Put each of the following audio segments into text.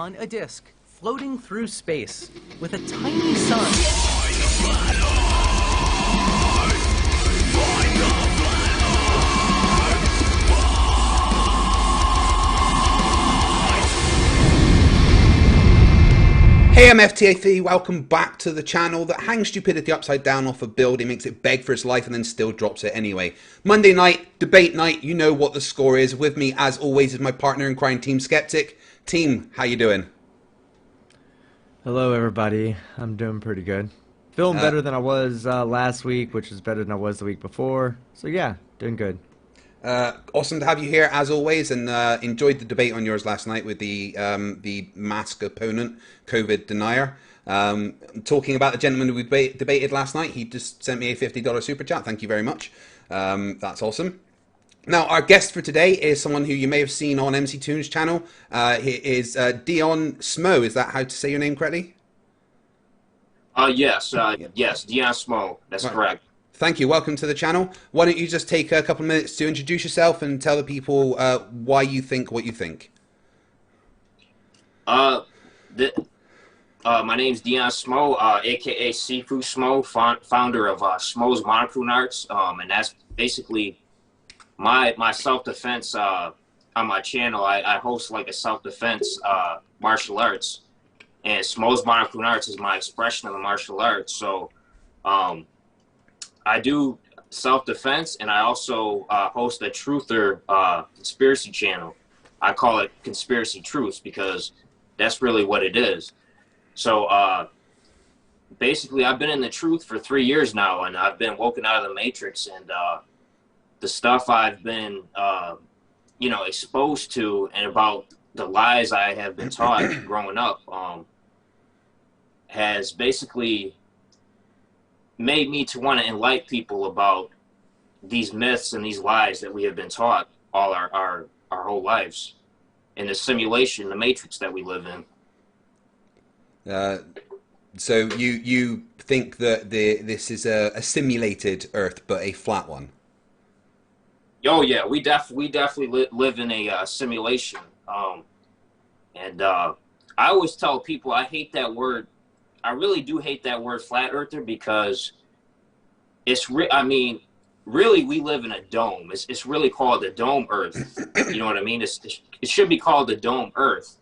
on a disk, floating through space, with a tiny sun. Hey, I'm FTFE, welcome back to the channel that hangs stupidity upside down off a building, makes it beg for its life and then still drops it anyway. Monday night, debate night, you know what the score is. With me, as always, is my partner in crime, Team Skeptic. Team, how you doing? Hello everybody, I'm doing pretty good. Feeling better than I was last week, which is better than I was the week before. So yeah, doing good. Awesome to have you here as always, and enjoyed the debate on yours last night with the mask opponent, COVID denier. Talking about the gentleman who we debated last night, he just sent me a $50 super chat. Thank you very much. That's awesome. Now, our guest for today is someone who you may have seen on MC Toon's channel. He is Dion Smo. Is that how to say your name correctly? Yes, Dion Smo. That's correct. Thank you. Welcome to the channel. Why don't you just take a couple of minutes to introduce yourself and tell the people why you think what you think. My name's Dion Smo, aka Sifu Smo, founder of Smo's Monochrome Arts, and that's basically my self-defense on my channel. I host like a self-defense martial arts, and Smo's Monochrome Arts is my expression of the martial arts. So I do self-defense, and I also host a truther conspiracy channel. I call it Conspiracy Truths because that's really what it is. So basically, I've been in the truth for 3 years now, and I've been woken out of the matrix, and the stuff I've been, exposed to, and about the lies I have been taught growing up, has basically made me to want to enlighten people about these myths and these lies that we have been taught all our whole lives in the simulation, the matrix that we live in. So you think that this is a simulated Earth, but a flat one? Oh yeah, we definitely live in a simulation. And I always tell people I hate that word. I really do hate that word flat earther because really we live in a dome. It's really called the dome Earth. You know what I mean? It should be called the dome Earth.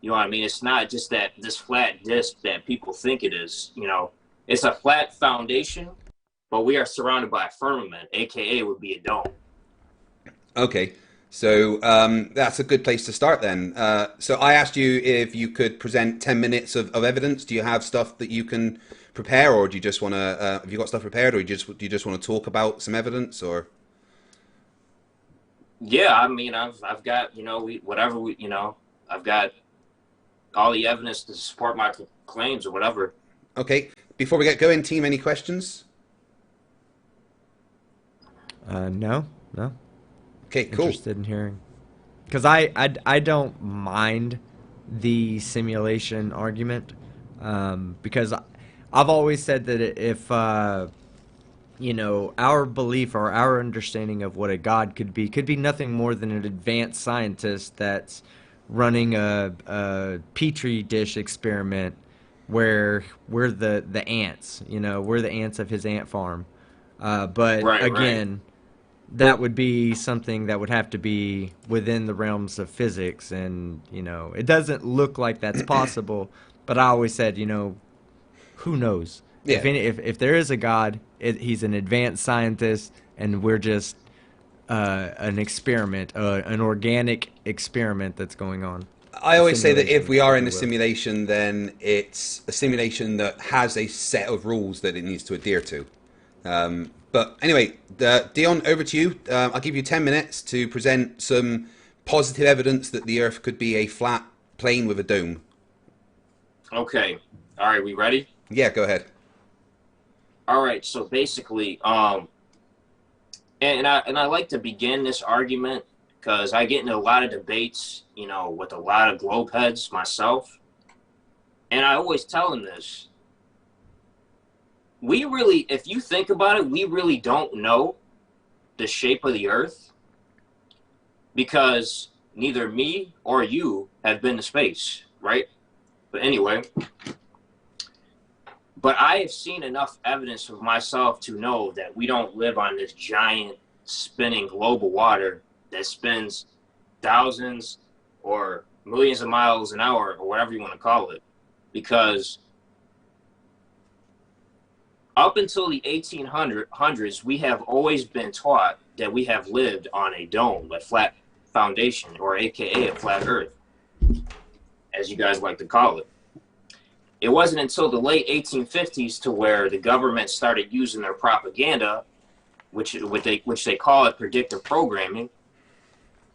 You know what I mean? It's not just this flat disc that people think it is. You know, it's a flat foundation, but we are surrounded by a firmament, aka would be a dome. Okay. So that's a good place to start then. So I asked you if you could present 10 minutes of evidence. Do you have stuff that you can prepare, or do you just want to, have you got stuff prepared, or do you just want to talk about some evidence, or? Yeah, I mean, I've got, I've got all the evidence to support my claims or whatever. Okay. Before we get going, team, any questions? No. Okay, cool. Interested in hearing, because I don't mind the simulation argument, because I've always said that if our belief or our understanding of what a god could be nothing more than an advanced scientist that's running a petri dish experiment where we're the ants, we're the ants of his ant farm, but again. That would be something that would have to be within the realms of physics, and it doesn't look like that's possible. But I always said, who knows? Yeah. If there is a God, he's an advanced scientist, and we're just an experiment, an organic experiment that's going on. I always say that if we are in a simulation, then it's a simulation that has a set of rules that it needs to adhere to. But anyway, Dion, over to you. I'll give you 10 minutes to present some positive evidence that the Earth could be a flat plane with a dome. Okay. All right, we ready? Yeah, go ahead. All right, so basically, and I like to begin this argument because I get into a lot of debates, with a lot of globe heads myself. And I always tell them this. We really, if you think about it, we really don't know the shape of the Earth because neither me or you have been to space. right? But anyway, but I have seen enough evidence of myself to know that we don't live on this giant spinning globe of water that spins thousands or millions of miles an hour, or whatever you want to call it, because up until the 1800s, we have always been taught that we have lived on a dome, a flat foundation, or AKA a flat earth, as you guys like to call it. It wasn't until the late 1850s to where the government started using their propaganda, which they call it predictive programming,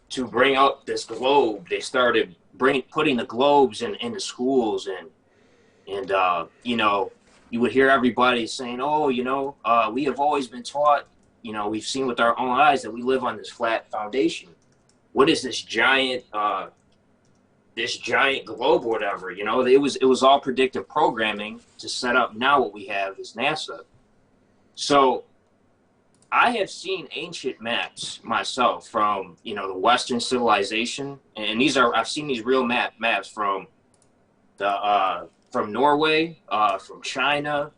to bring up this globe. They started putting the globes in the schools, and you know, you would hear everybody saying, oh, you know, we have always been taught, you know, we've seen with our own eyes that we live on this flat foundation. What is this giant globe or whatever? You know, it was all predictive programming to set up now what we have is NASA. So I have seen ancient maps myself from, you know, the Western civilization, and I've seen these real maps from Norway, from China,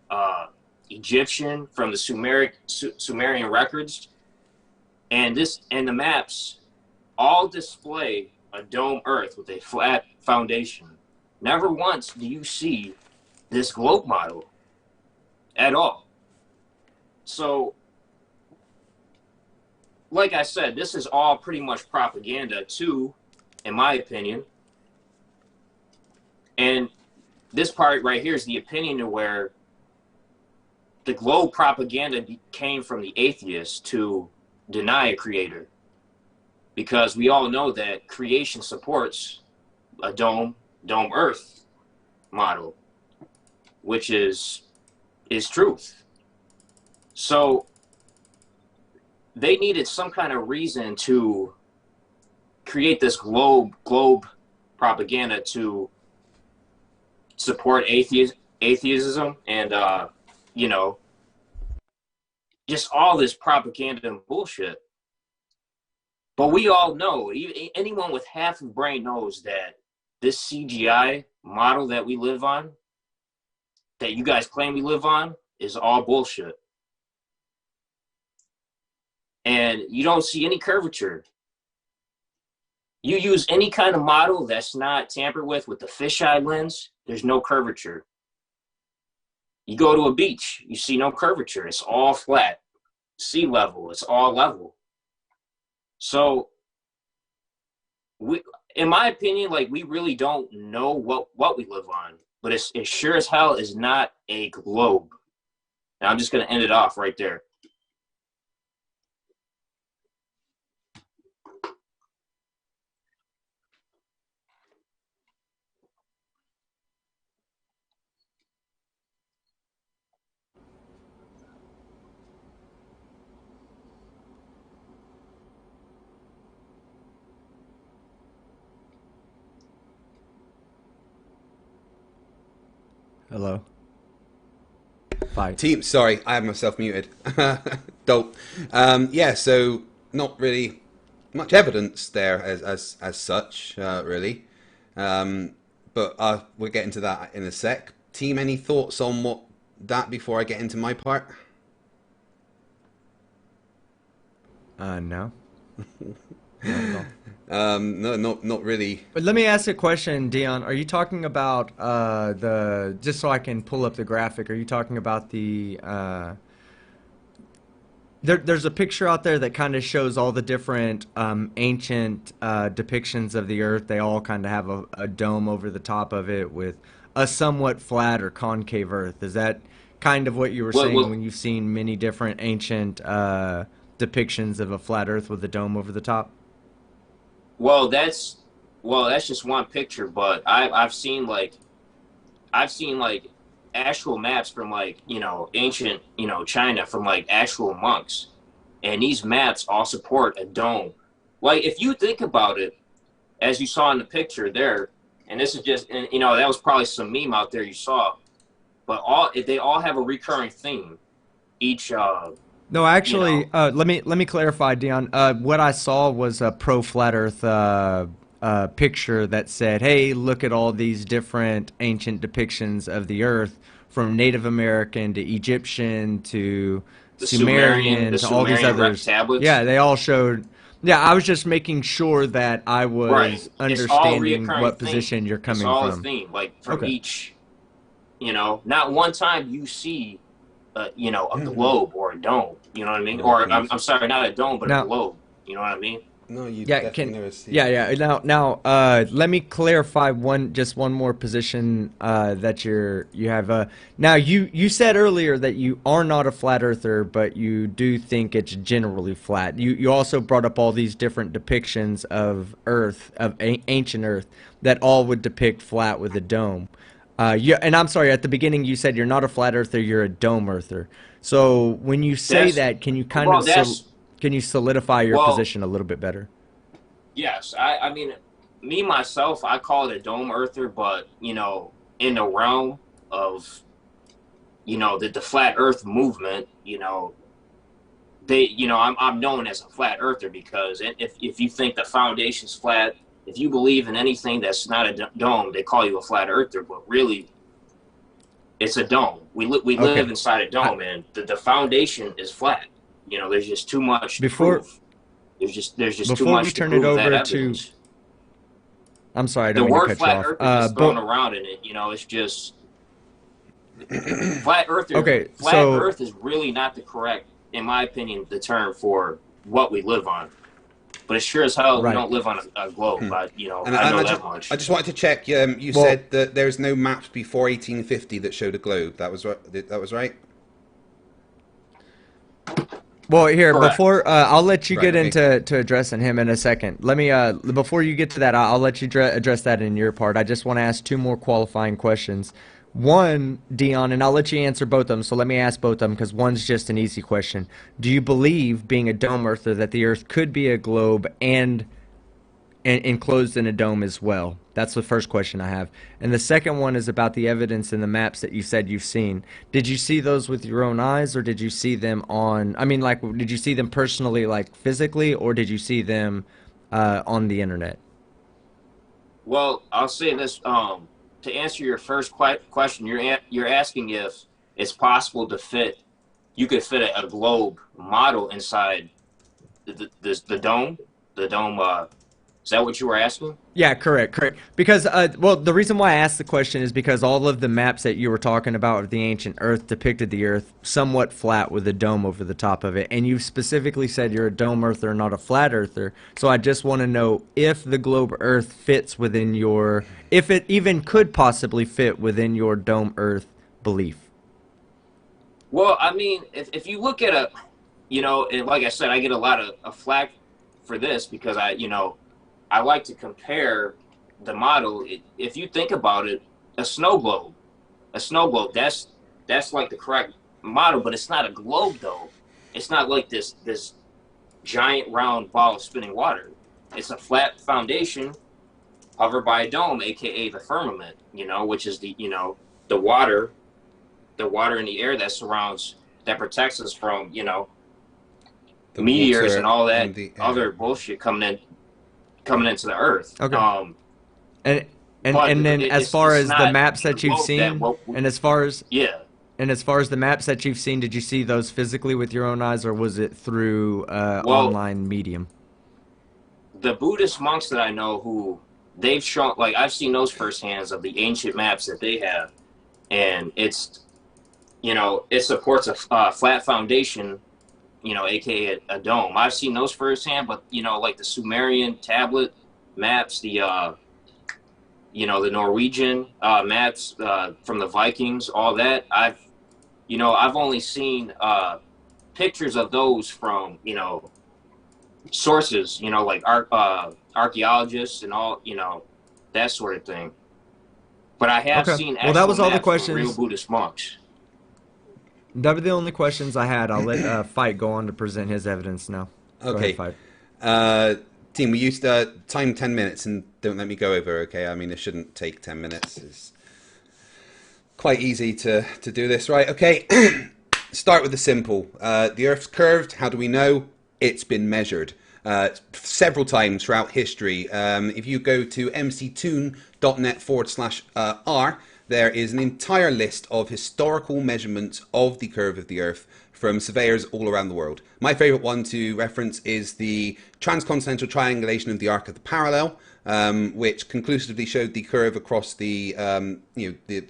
Egyptian, from the Sumerian records, and the maps all display a dome Earth with a flat foundation. Never once do you see this globe model at all. So, like I said, this is all pretty much propaganda too, in my opinion. And this part right here is the opinion to where the globe propaganda came from the atheists to deny a creator. Because we all know that creation supports a dome Earth model, which is truth. So they needed some kind of reason to create this globe propaganda to support atheism and you know, just all this propaganda and bullshit. But we all know, anyone with half a brain knows that this CGI model that we live on, that you guys claim we live on, is all bullshit. And you don't see any curvature. You use any kind of model that's not tampered with the fisheye lens, there's no curvature. You go to a beach, you see no curvature. It's all flat. Sea level, it's all level. So, in my opinion, like, we really don't know what we live on, but it sure as hell is not a globe. And I'm just going to end it off right there. Hello. Bye. Team, sorry, I have myself muted. Dope. Yeah, so not really much evidence there as such, really. But we'll get into that in a sec. Team, any thoughts on that before I get into my part? No. Not at all. No, not really. But let me ask you a question, Dion. Are you talking about just so I can pull up the graphic, are you talking about the there's a picture out there that kind of shows all the different ancient depictions of the Earth. They all kind of have a dome over the top of it with a somewhat flat or concave Earth. Is that kind of what you were saying when you've seen many different ancient depictions of a flat Earth with a dome over the top? Well, that's just one picture, but I've seen actual maps from, like, you know, ancient, you know, China, from like actual monks, and these maps all support a dome. Like, if you think about it, as you saw in the picture there, and this is just, and, you know, that was probably some meme out there you saw, but they all have a recurring theme. Each No, actually, you know, let me clarify, Dion. What I saw was a pro flat Earth picture that said, hey, look at all these different ancient depictions of the earth, from Native American to Egyptian to Sumerian to all these others. Tablets. Yeah, they all showed. Yeah, I was just making sure that I was understanding what position you're coming from. It's all a theme, like from each, not one time you see, a globe or a dome, you know what I mean? Or I'm sorry, not a dome, but a globe, you know what I mean? No, you definitely never see. Yeah. Now, let me clarify one more position that you have. Now, you said earlier that you are not a flat earther, but you do think it's generally flat. You also brought up all these different depictions of Earth, of ancient Earth, that all would depict flat with a dome. And I'm sorry, at the beginning you said you're not a flat earther, you're a dome earther. So when you say that, can you can you solidify your position a little bit better? Yes, I mean, me myself, I call it a dome earther, but in the realm of the flat Earth movement, I'm known as a flat earther because if you think the foundation's flat, if you believe in anything that's not a dome, they call you a flat earther, but really, it's a dome. We live inside a dome, and the foundation is flat. There's just too much proof. There's just too much to prove that evidence. I'm sorry, I don't mean to cut you off. The word flat earth is thrown around in it. It's just flat earth. Okay, flat earth is really not the correct, in my opinion, the term for what we live on. But it's sure as hell we don't live on a globe. I know that much. I just wanted to check. You said that there's no maps before 1850 that showed a globe. That was right. That was right. Well, here, correct. Before I'll let you get into addressing him in a second. Let me before you get to that, I'll let you address that in your part. I just want to ask two more qualifying questions. One, Dion, and I'll let you answer both of them. So let me ask both of them because one's just an easy question. Do you believe, being a dome earther, that the Earth could be a globe and enclosed in a dome as well? That's the first question I have. And the second one is about the evidence in the maps that you said you've seen. Did you see those with your own eyes, or did you see them did you see them personally, like physically, or did you see them on the internet? Well, I'll say this. To answer your first question, you're asking if it's possible you could fit a globe model inside the dome. The dome. Is that what you were asking? Yeah, correct. Because, the reason why I asked the question is because all of the maps that you were talking about of the ancient Earth depicted the Earth somewhat flat with a dome over the top of it. And you specifically said you're a dome earther, not a flat earther. So I just want to know if the globe Earth fits within if it even could possibly fit within your dome Earth belief. Well, I mean, if you look at and like I said, I get a lot of flack for this because I like to compare the model. If you think about it, a snow globe, that's like the correct model, but it's not a globe though. It's not like this giant round ball of spinning water. It's a flat foundation covered by a dome, aka the firmament, which is the water in the air that protects us from, the meteors and all that other bullshit coming into the Earth. Okay. And then as far as the maps that you've seen, and as far as the maps that you've seen, did you see those physically with your own eyes, or was it through online medium? The Buddhist monks that I know who they've shown, like I've seen those firsthand of the ancient maps that they have, and it's, it supports a flat foundation, aka a dome. I've seen those firsthand, but like the Sumerian tablet maps, the Norwegian maps from the Vikings, all that. I've only seen pictures of those from sources, like archaeologists and all, that sort of thing. But I have seen actual that was all the maps questions. from real Buddhist monks. That were the only questions I had. I'll let Fight go on to present his evidence now. Okay. Go ahead, Fight. Team, we used time 10 minutes, and don't let me go over, okay? I mean, it shouldn't take 10 minutes. It's quite easy to do this, right? Okay, start with the simple. The Earth's curved. How do we know? It's been measured. several times throughout history. If you go to mctoon.net/r, there is an entire list of historical measurements of the curve of the Earth from surveyors all around the world. My favorite one to reference is the transcontinental triangulation of the arc of the parallel, which conclusively showed the curve across the the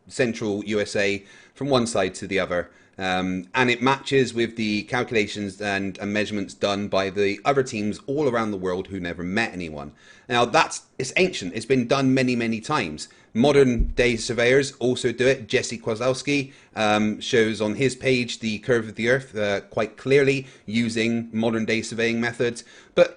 central USA from one side to the other. And it matches with the calculations and measurements done by the other teams all around the world who never met anyone. Now it's ancient. It's been done many, many times. Modern day surveyors also do it. Jesse Kwasowski shows on his page the curve of the Earth quite clearly using modern day surveying methods. But,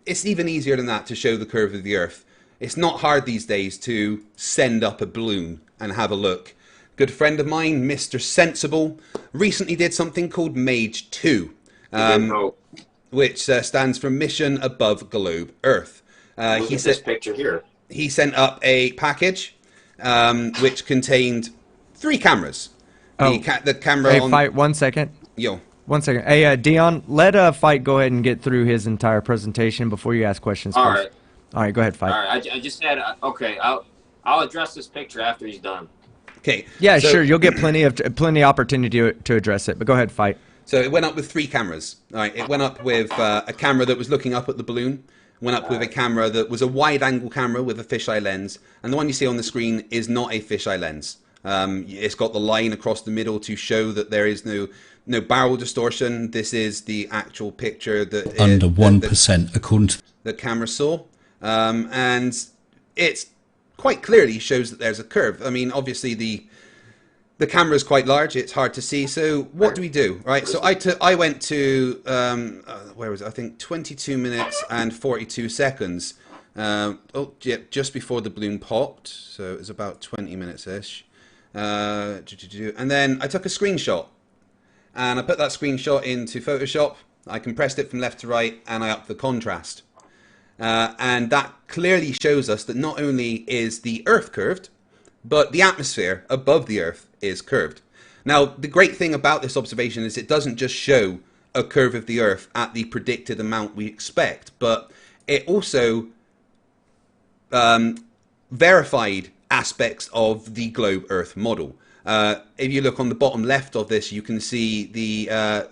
it's even easier than that to show the curve of the Earth. It's not hard these days to send up a balloon and have a look. Good friend of mine, Mr. Sensible, recently did something called Mage 2, which stands for Mission Above Globe Earth. Look at this picture here. He sent up a package which contained 3 cameras. The camera Hey, on... Fight, 1 second. Yo. 1 second. Hey, Dion, let Fight go ahead and get through his entire presentation before you ask questions. All please. right. All right, go ahead, Fight. All right. I just had okay. I'll address this picture after he's done. Okay. Yeah, so, sure. You'll get plenty opportunity to address it. But go ahead, Fight. So it went up with 3 cameras. All right. It went up with a camera that was looking up at the balloon. Went up with a camera that was a wide-angle camera with a fisheye lens, and the one you see on the screen is not a fisheye lens. It's got the line across the middle to show that there is no barrel distortion. This is the actual picture that under 1% according to the camera saw, and it's quite clearly shows that there's a curve. I mean, obviously the camera is quite large; it's hard to see. So what do we do, right? So I went to where was it? I think 22 minutes and 42 seconds. Just before the balloon popped, so it was about 20 minutes ish. And then I took a screenshot, and I put that screenshot into Photoshop. I compressed it from left to right, and I upped the contrast. And that clearly shows us that not only is the Earth curved, but the atmosphere above the Earth is curved. Now, the great thing about this observation is it doesn't just show a curve of the Earth at the predicted amount we expect, but it also verified aspects of the globe Earth model. If you look on the bottom left of this, you can see Mr.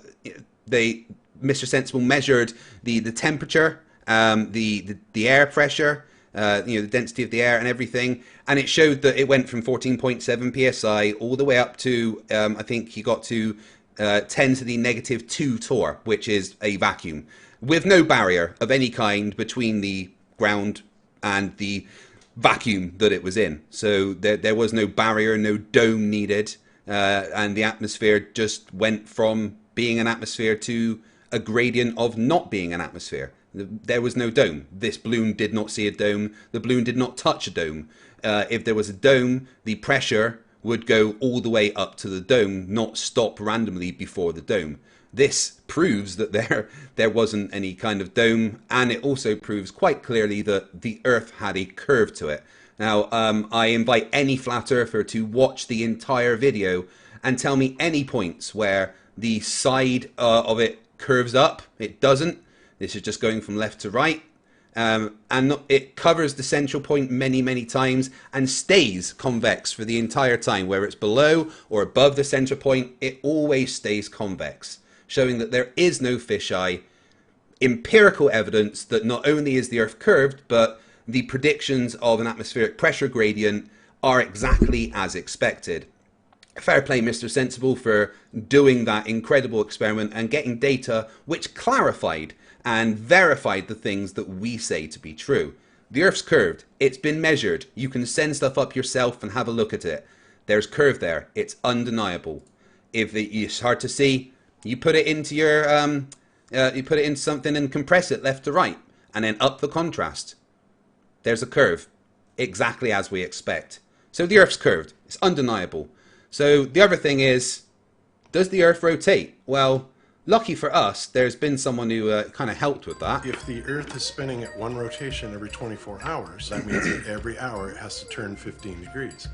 Sensible measured the temperature, the air pressure, the density of the air and everything, and it showed that it went from 14.7 psi all the way up to I think he got to 10 to the negative 2 torr, which is a vacuum with no barrier of any kind between the ground and the vacuum that it was in. So there was no barrier, no dome needed, and the atmosphere just went from being an atmosphere to a gradient of not being an atmosphere. There was no dome. This balloon did not see a dome. The balloon did not touch a dome. If there was a dome, the pressure would go all the way up to the dome, not stop randomly before the dome. This proves that there wasn't any kind of dome, and it also proves quite clearly that the Earth had a curve to it. Now, I invite any flat earther to watch the entire video and tell me any points where the side of it curves up. It doesn't. This is just going from left to right. And it covers the central point many, many times and stays convex for the entire time. Whether it's below or above the center point, it always stays convex, showing that there is no fisheye. Empirical evidence that not only is the Earth curved, but the predictions of an atmospheric pressure gradient are exactly as expected. Fair play, Mr. Sensible, for doing that incredible experiment and getting data which clarified and verified the things that we say to be true. The Earth's curved. It's been measured. You can send stuff up yourself and have a look at it. There's curve there. It's undeniable. If it's hard to see, you put it into your you put it into something and compress it left to right, and then up the contrast. There's a curve, exactly as we expect. So the Earth's curved. It's undeniable. So the other thing is, does the Earth rotate? Well, lucky for us, there's been someone who kind of helped with that. If the Earth is spinning at one rotation every 24 hours, that means that every hour it has to turn 15 degrees.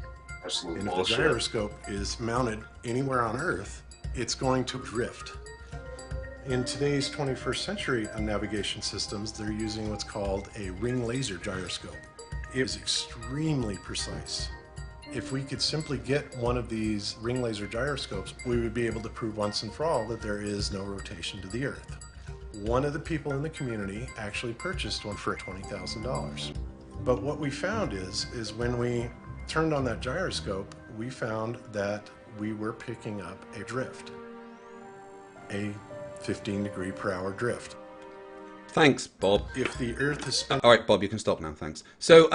Absolutely And if the bullshit. gyroscope is mounted anywhere on Earth, it's going to drift. In today's 21st century navigation systems, they're using what's called a ring laser gyroscope. It is extremely precise. If we could simply get one of these ring laser gyroscopes, we would be able to prove once and for all that there is no rotation to the Earth. One of the people in the community actually purchased one for $20,000. But what we found is when we turned on that gyroscope, we found that we were picking up a drift, a 15-degree-per-hour drift. Thanks, Bob. If the Earth is spinning... All right, Bob, you can stop now. Thanks. So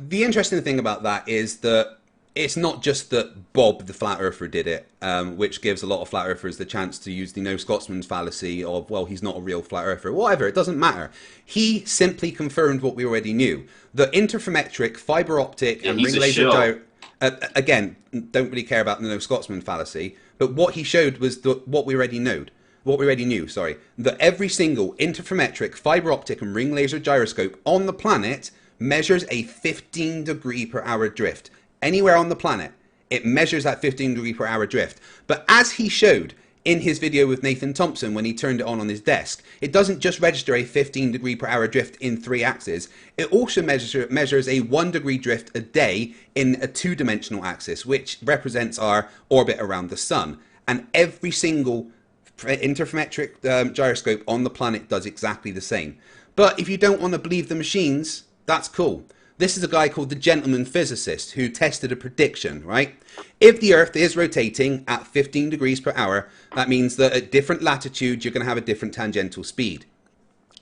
the interesting thing about that is that it's not just that Bob, the flat earther, did it, which gives a lot of flat earthers the chance to use the no Scotsman's fallacy of, well, he's not a real flat earther. Whatever, it doesn't matter. He simply confirmed what we already knew. The interferometric, fiber optic, and ring laser again, don't really care about the no Scotsman fallacy, but what he showed was what we already knew. That every single interferometric, fiber optic, and ring laser gyroscope on the planet measures a 15-degree-per-hour drift. Anywhere on the planet, it measures that 15-degree-per-hour drift. But as he showed in his video with Nathan Thompson when he turned it on his desk, it doesn't just register a 15-degree-per-hour drift in 3 axes. It also measures a 1-degree drift a day in a 2-dimensional axis, which represents our orbit around the sun. And every single interferometric gyroscope on the planet does exactly the same. But if you don't want to believe the machines, that's cool. This is a guy called the Gentleman Physicist who tested a prediction, right? If the Earth is rotating at 15 degrees per hour, that means that at different latitudes, you're going to have a different tangential speed.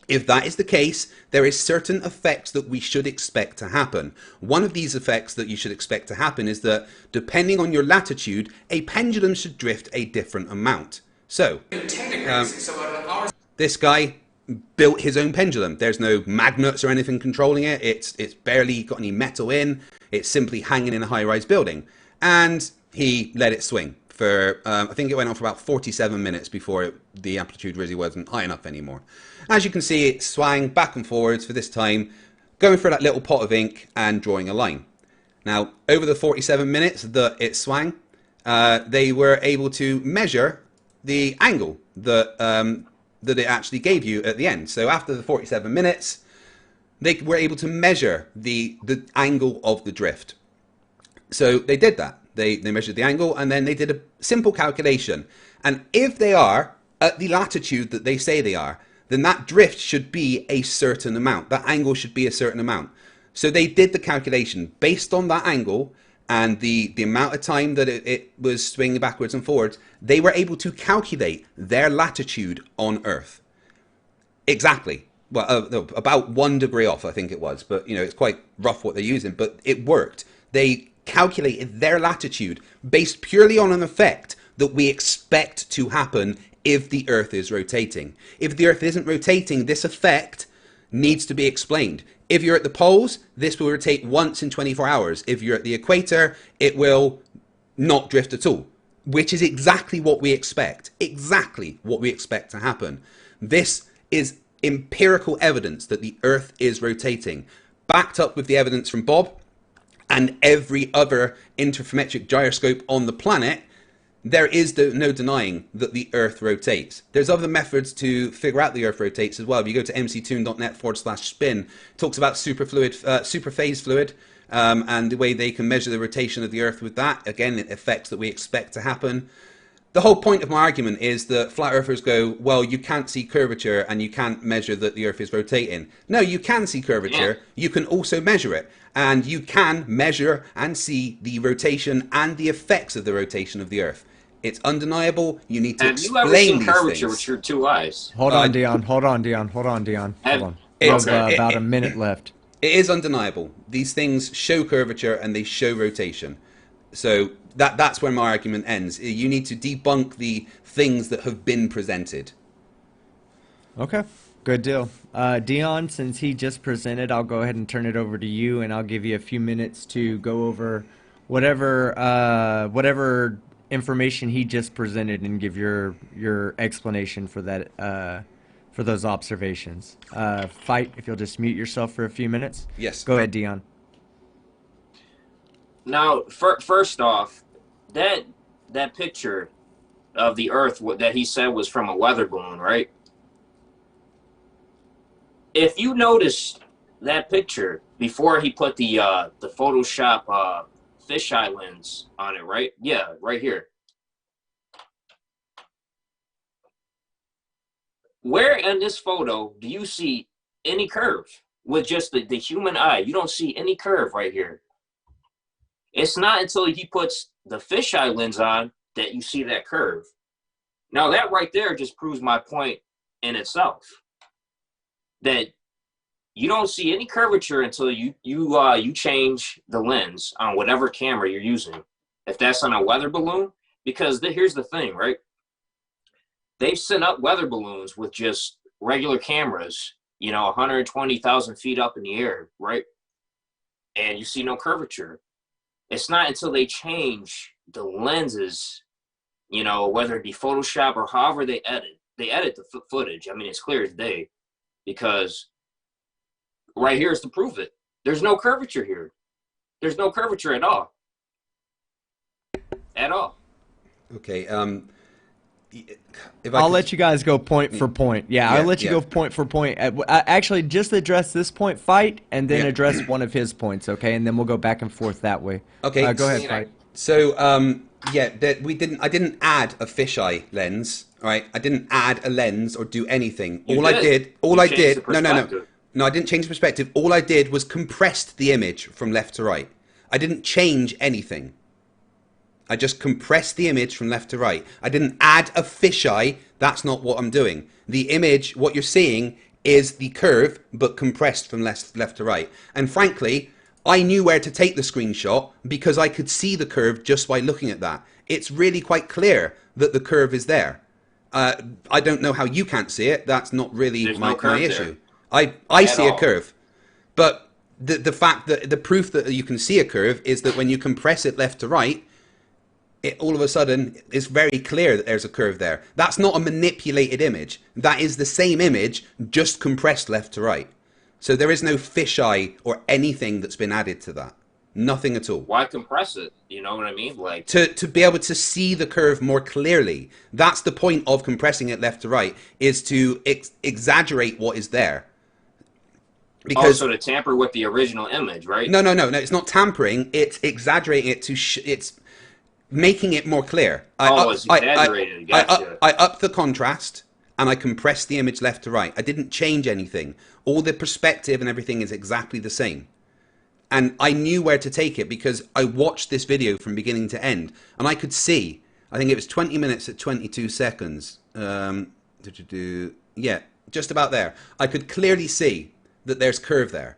If that is the case, there is certain effects that we should expect to happen. One of these effects that you should expect to happen is that depending on your latitude, a pendulum should drift a different amount. So, this guy built his own pendulum. There's no magnets or anything controlling it. It's barely got any metal in. It's simply hanging in a high-rise building. And he let it swing for, I think it went on for about 47 minutes before the amplitude really wasn't high enough anymore. As you can see, it swang back and forwards for this time, going through that little pot of ink and drawing a line. Now, over the 47 minutes that it swang, they were able to measure the angle that it actually gave you at the end. So after the 47 minutes, they were able to measure the angle of the drift. So they did that. They measured the angle, and then they did a simple calculation. And if they are at the latitude that they say they are, then that drift should be a certain amount. That angle should be a certain amount. So they did the calculation based on that angle and the amount of time that it was swinging backwards and forwards. They were able to calculate their latitude on Earth. Exactly. Well, about 1 degree off, I think it was. But, it's quite rough what they're using. But it worked. They calculated their latitude based purely on an effect that we expect to happen if the Earth is rotating. If the Earth isn't rotating, this effect needs to be explained. If you're at the poles, this will rotate once in 24 hours. If you're at the equator, it will not drift at all, which is exactly what we expect. Exactly what we expect to happen. This is empirical evidence that the Earth is rotating, backed up with the evidence from Bob and every other interferometric gyroscope on the planet. There is no denying that the Earth rotates. There's other methods to figure out the Earth rotates as well. If you go to mctoon.net/spin, it talks about superphase fluid, and the way they can measure the rotation of the Earth with that. Again, effects that we expect to happen. The whole point of my argument is that flat earthers go, well, you can't see curvature and you can't measure that the Earth is rotating. No, you can see curvature. Yeah. You can also measure it. And you can measure and see the rotation and the effects of the rotation of the Earth. It's undeniable. You need to explain these things. Have you ever seen curvature with your 2 eyes? Hold on, Dion. Hold on. We have about a minute left. It is undeniable. These things show curvature and they show rotation. So that's where my argument ends. You need to debunk the things that have been presented. Okay, good deal. Dion, since he just presented, I'll go ahead and turn it over to you, and I'll give you a few minutes to go over whatever information he just presented and give your explanation for that for those observations. Fight, if you'll just mute yourself for a few minutes. Yes. Go ahead, Dion. Now, first off, that picture of the Earth that he said was from a weather balloon, right? if you notice that picture before he put the Photoshop fisheye lens on it, right? Yeah, right here. Where in this photo do you see any curve with just the human eye? You don't see any curve right here. It's not until he puts the fisheye lens on that you see that curve. Now that right there just proves my point in itself. That you don't see any curvature until you change the lens on whatever camera you're using. If that's on a weather balloon, because here's the thing, right? They've sent up weather balloons with just regular cameras, 120,000 feet up in the air, right? And you see no curvature. It's not until they change the lenses, whether it be Photoshop or however they edit the footage. I mean, it's clear as day, because right here is to prove it. There's no curvature here. There's no curvature at all. At all. Okay. I'll let you guys go point for point. Yeah, I'll let you go point for point. Actually, just address this point, Fight, and then address one of his points, okay? And then we'll go back and forth that way. Okay. Go ahead, Fight. So, I didn't add a fisheye lens, all right? I didn't add a lens or do anything. No, I didn't change the perspective. All I did was compressed the image from left to right. I didn't change anything. I just compressed the image from left to right. I didn't add a fisheye. That's not what I'm doing. The image, what you're seeing, is the curve, but compressed from left to right. And frankly, I knew where to take the screenshot because I could see the curve just by looking at that. It's really quite clear that the curve is there. I don't know how you can't see it. That's not really my issue. I see a curve. But the fact that the proof that you can see a curve is that when you compress it left to right, it all of a sudden is very clear that there's a curve there. That's not a manipulated image. That is the same image, just compressed left to right. So there is no fisheye or anything that's been added to that. Nothing at all. Why compress it? You know what I mean? Like to be able to see the curve more clearly. That's the point of compressing it left to right, is to exaggerate what is there. Because also to tamper with the original image, right? No. It's not tampering. It's exaggerating it it's making it more clear. It's exaggerated. Gotcha. I upped the contrast and I compressed the image left to right. I didn't change anything. All the perspective and everything is exactly the same. And I knew where to take it because I watched this video from beginning to end and I could see, I think it was 20 minutes at 22 seconds. Yeah, just about there. I could clearly see that there's curve there.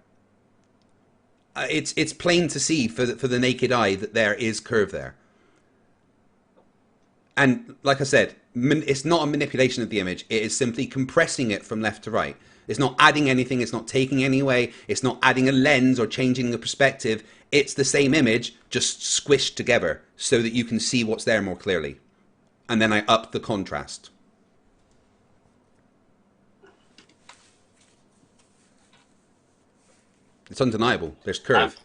It's plain to see for the naked eye that there is curve there. And like I said, it's not a manipulation of the image. It is simply compressing it from left to right. It's not adding anything. It's not taking any away. It's not adding a lens or changing the perspective. It's the same image, just squished together so that you can see what's there more clearly. And then I upped the contrast. It's undeniable. There's curve.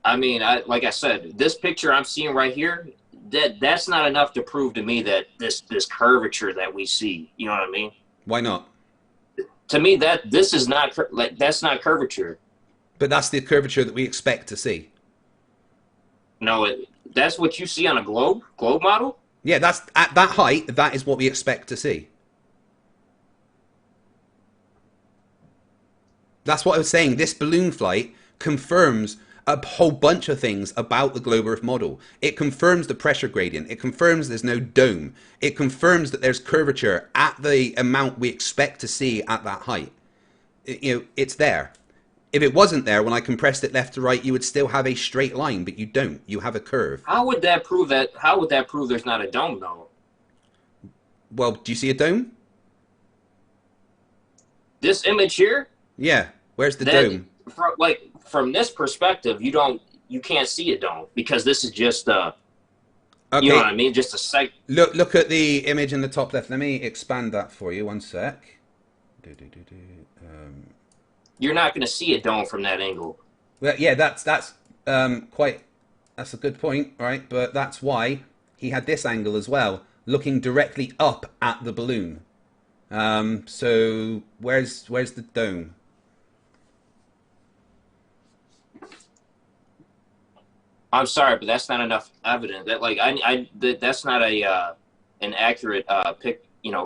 Like I said, this picture I'm seeing right here, that's not enough to prove to me that this curvature that we see. You know what I mean? Why not? To me, this is not that's not curvature. But that's the curvature that we expect to see. No, that's what you see on a globe model. Yeah, that's at that height. That is what we expect to see. That's what I was saying. This balloon flight confirms a whole bunch of things about the globe Earth model. It confirms the pressure gradient. It confirms there's no dome. It confirms that there's curvature at the amount we expect to see at that height. It's there. If it wasn't there, when I compressed it left to right, you would still have a straight line, but you don't. You have a curve. How would that prove that? How would that prove there's not a dome, though? Well, do you see a dome? This image here? Yeah. Where's the dome? From this perspective, you can't see a dome because this is just okay. You know what I mean? Just a sec. Look at the image in the top left. Let me expand that for you. One sec. You're not going to see a dome from that angle. Well, yeah, that's a good point, right? But that's why he had this angle as well, looking directly up at the balloon. So where's the dome? I'm sorry, but that's not enough evidence. That that's not an accurate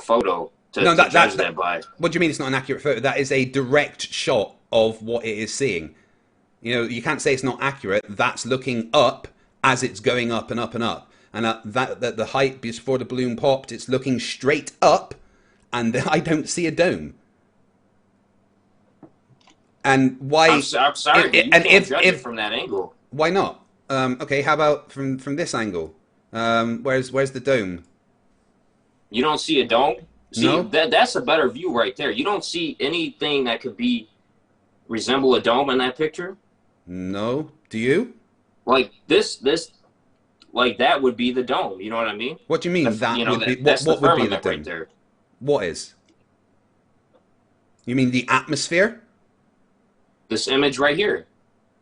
photo to judge that by. What do you mean it's not an accurate photo? That is a direct shot of what it is seeing. You know, you can't say it's not accurate. That's looking up as it's going up and up and up. And that the height before the balloon popped, it's looking straight up, and I don't see a dome. And why? I'm sorry, you can't judge it from that angle. Why not? Okay, how about from this angle? Where's the dome? You don't see a dome? See, no? That's a better view right there. You don't see anything that could resemble a dome in that picture? No. Do you? Like this like that would be the dome, you know what I mean? What do you mean what would be the dome? Right there. What is? You mean the atmosphere? This image right here.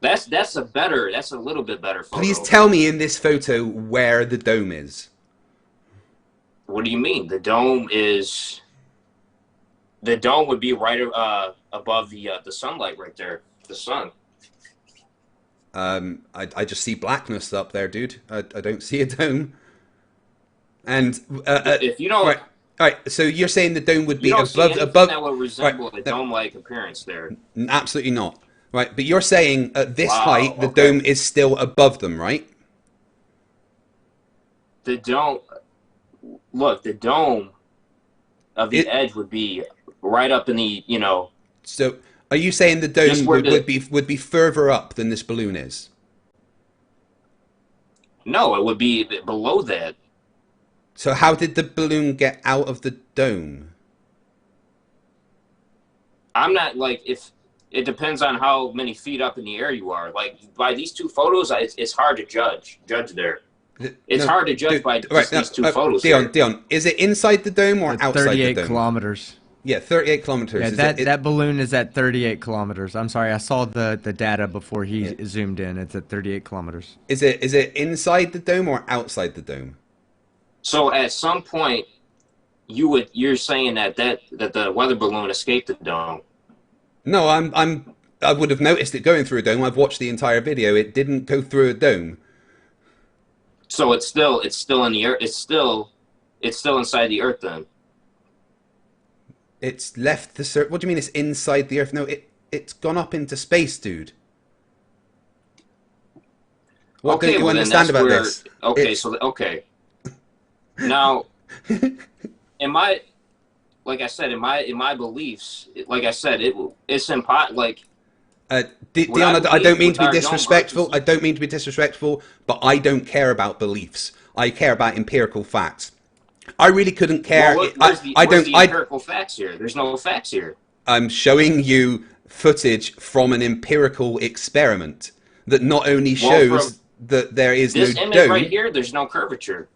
That's a little bit better photo. Please tell me in this photo where the dome is. What do you mean? The dome would be right above the sunlight right there. The sun. I just see blackness up there, dude. I don't see a dome. And if you don't, all right. So you're saying the dome would be above that would resemble a dome-like appearance there? Absolutely not. Right, but you're saying at this height the dome is still above them, right? The dome of the edge would be right up in the, So are you saying the dome would be further up than this balloon is? No, it would be below that. So how did the balloon get out of the dome? I'm not if it depends on how many feet up in the air you are. Like by these two photos, it's hard to judge there. It's hard to judge by these two photos. Dion, is it inside the dome or outside the dome? 38 kilometers. Yeah, 38 kilometers. Yeah, that balloon is at 38 kilometers. I'm sorry, I saw the data before he zoomed in. It's at 38 kilometers. Is it inside the dome or outside the dome? So at some point, you're saying that the weather balloon escaped the dome. No, I would have noticed it going through a dome. I've watched the entire video. It didn't go through a dome. So it's still in the earth. It's still inside the earth then. It's left the surface. What do you mean it's inside the earth? No, it's gone up into space, dude. What don't you understand about this? Okay. Now, like I said, in my beliefs, like I said, it's impossible. Like, Dion, I don't mean to be disrespectful. I don't mean to be disrespectful, but I don't care about beliefs. I care about empirical facts. I really couldn't care. Where's the empirical facts here? There's no facts here. I'm showing you footage from an empirical experiment that not only shows that there is no dome. This image right here, there's no curvature.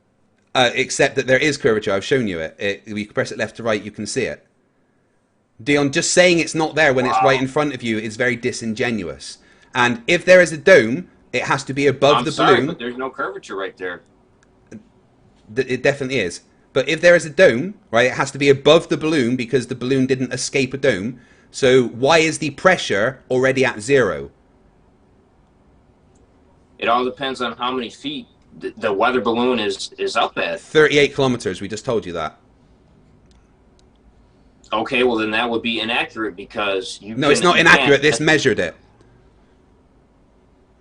Except that there is curvature. I've shown you it. You can press it left to right, you can see it. Dion, just saying it's not there when it's right in front of you is very disingenuous. And if there is a dome, it has to be above the balloon. But there's no curvature right there. It definitely is. But if there is a dome, right, it has to be above the balloon because the balloon didn't escape a dome. So why is the pressure already at 0? It all depends on how many feet the weather balloon is up at. 38 kilometers, we just told you that. Okay, well then that would be inaccurate because No, it's not inaccurate. This measured it.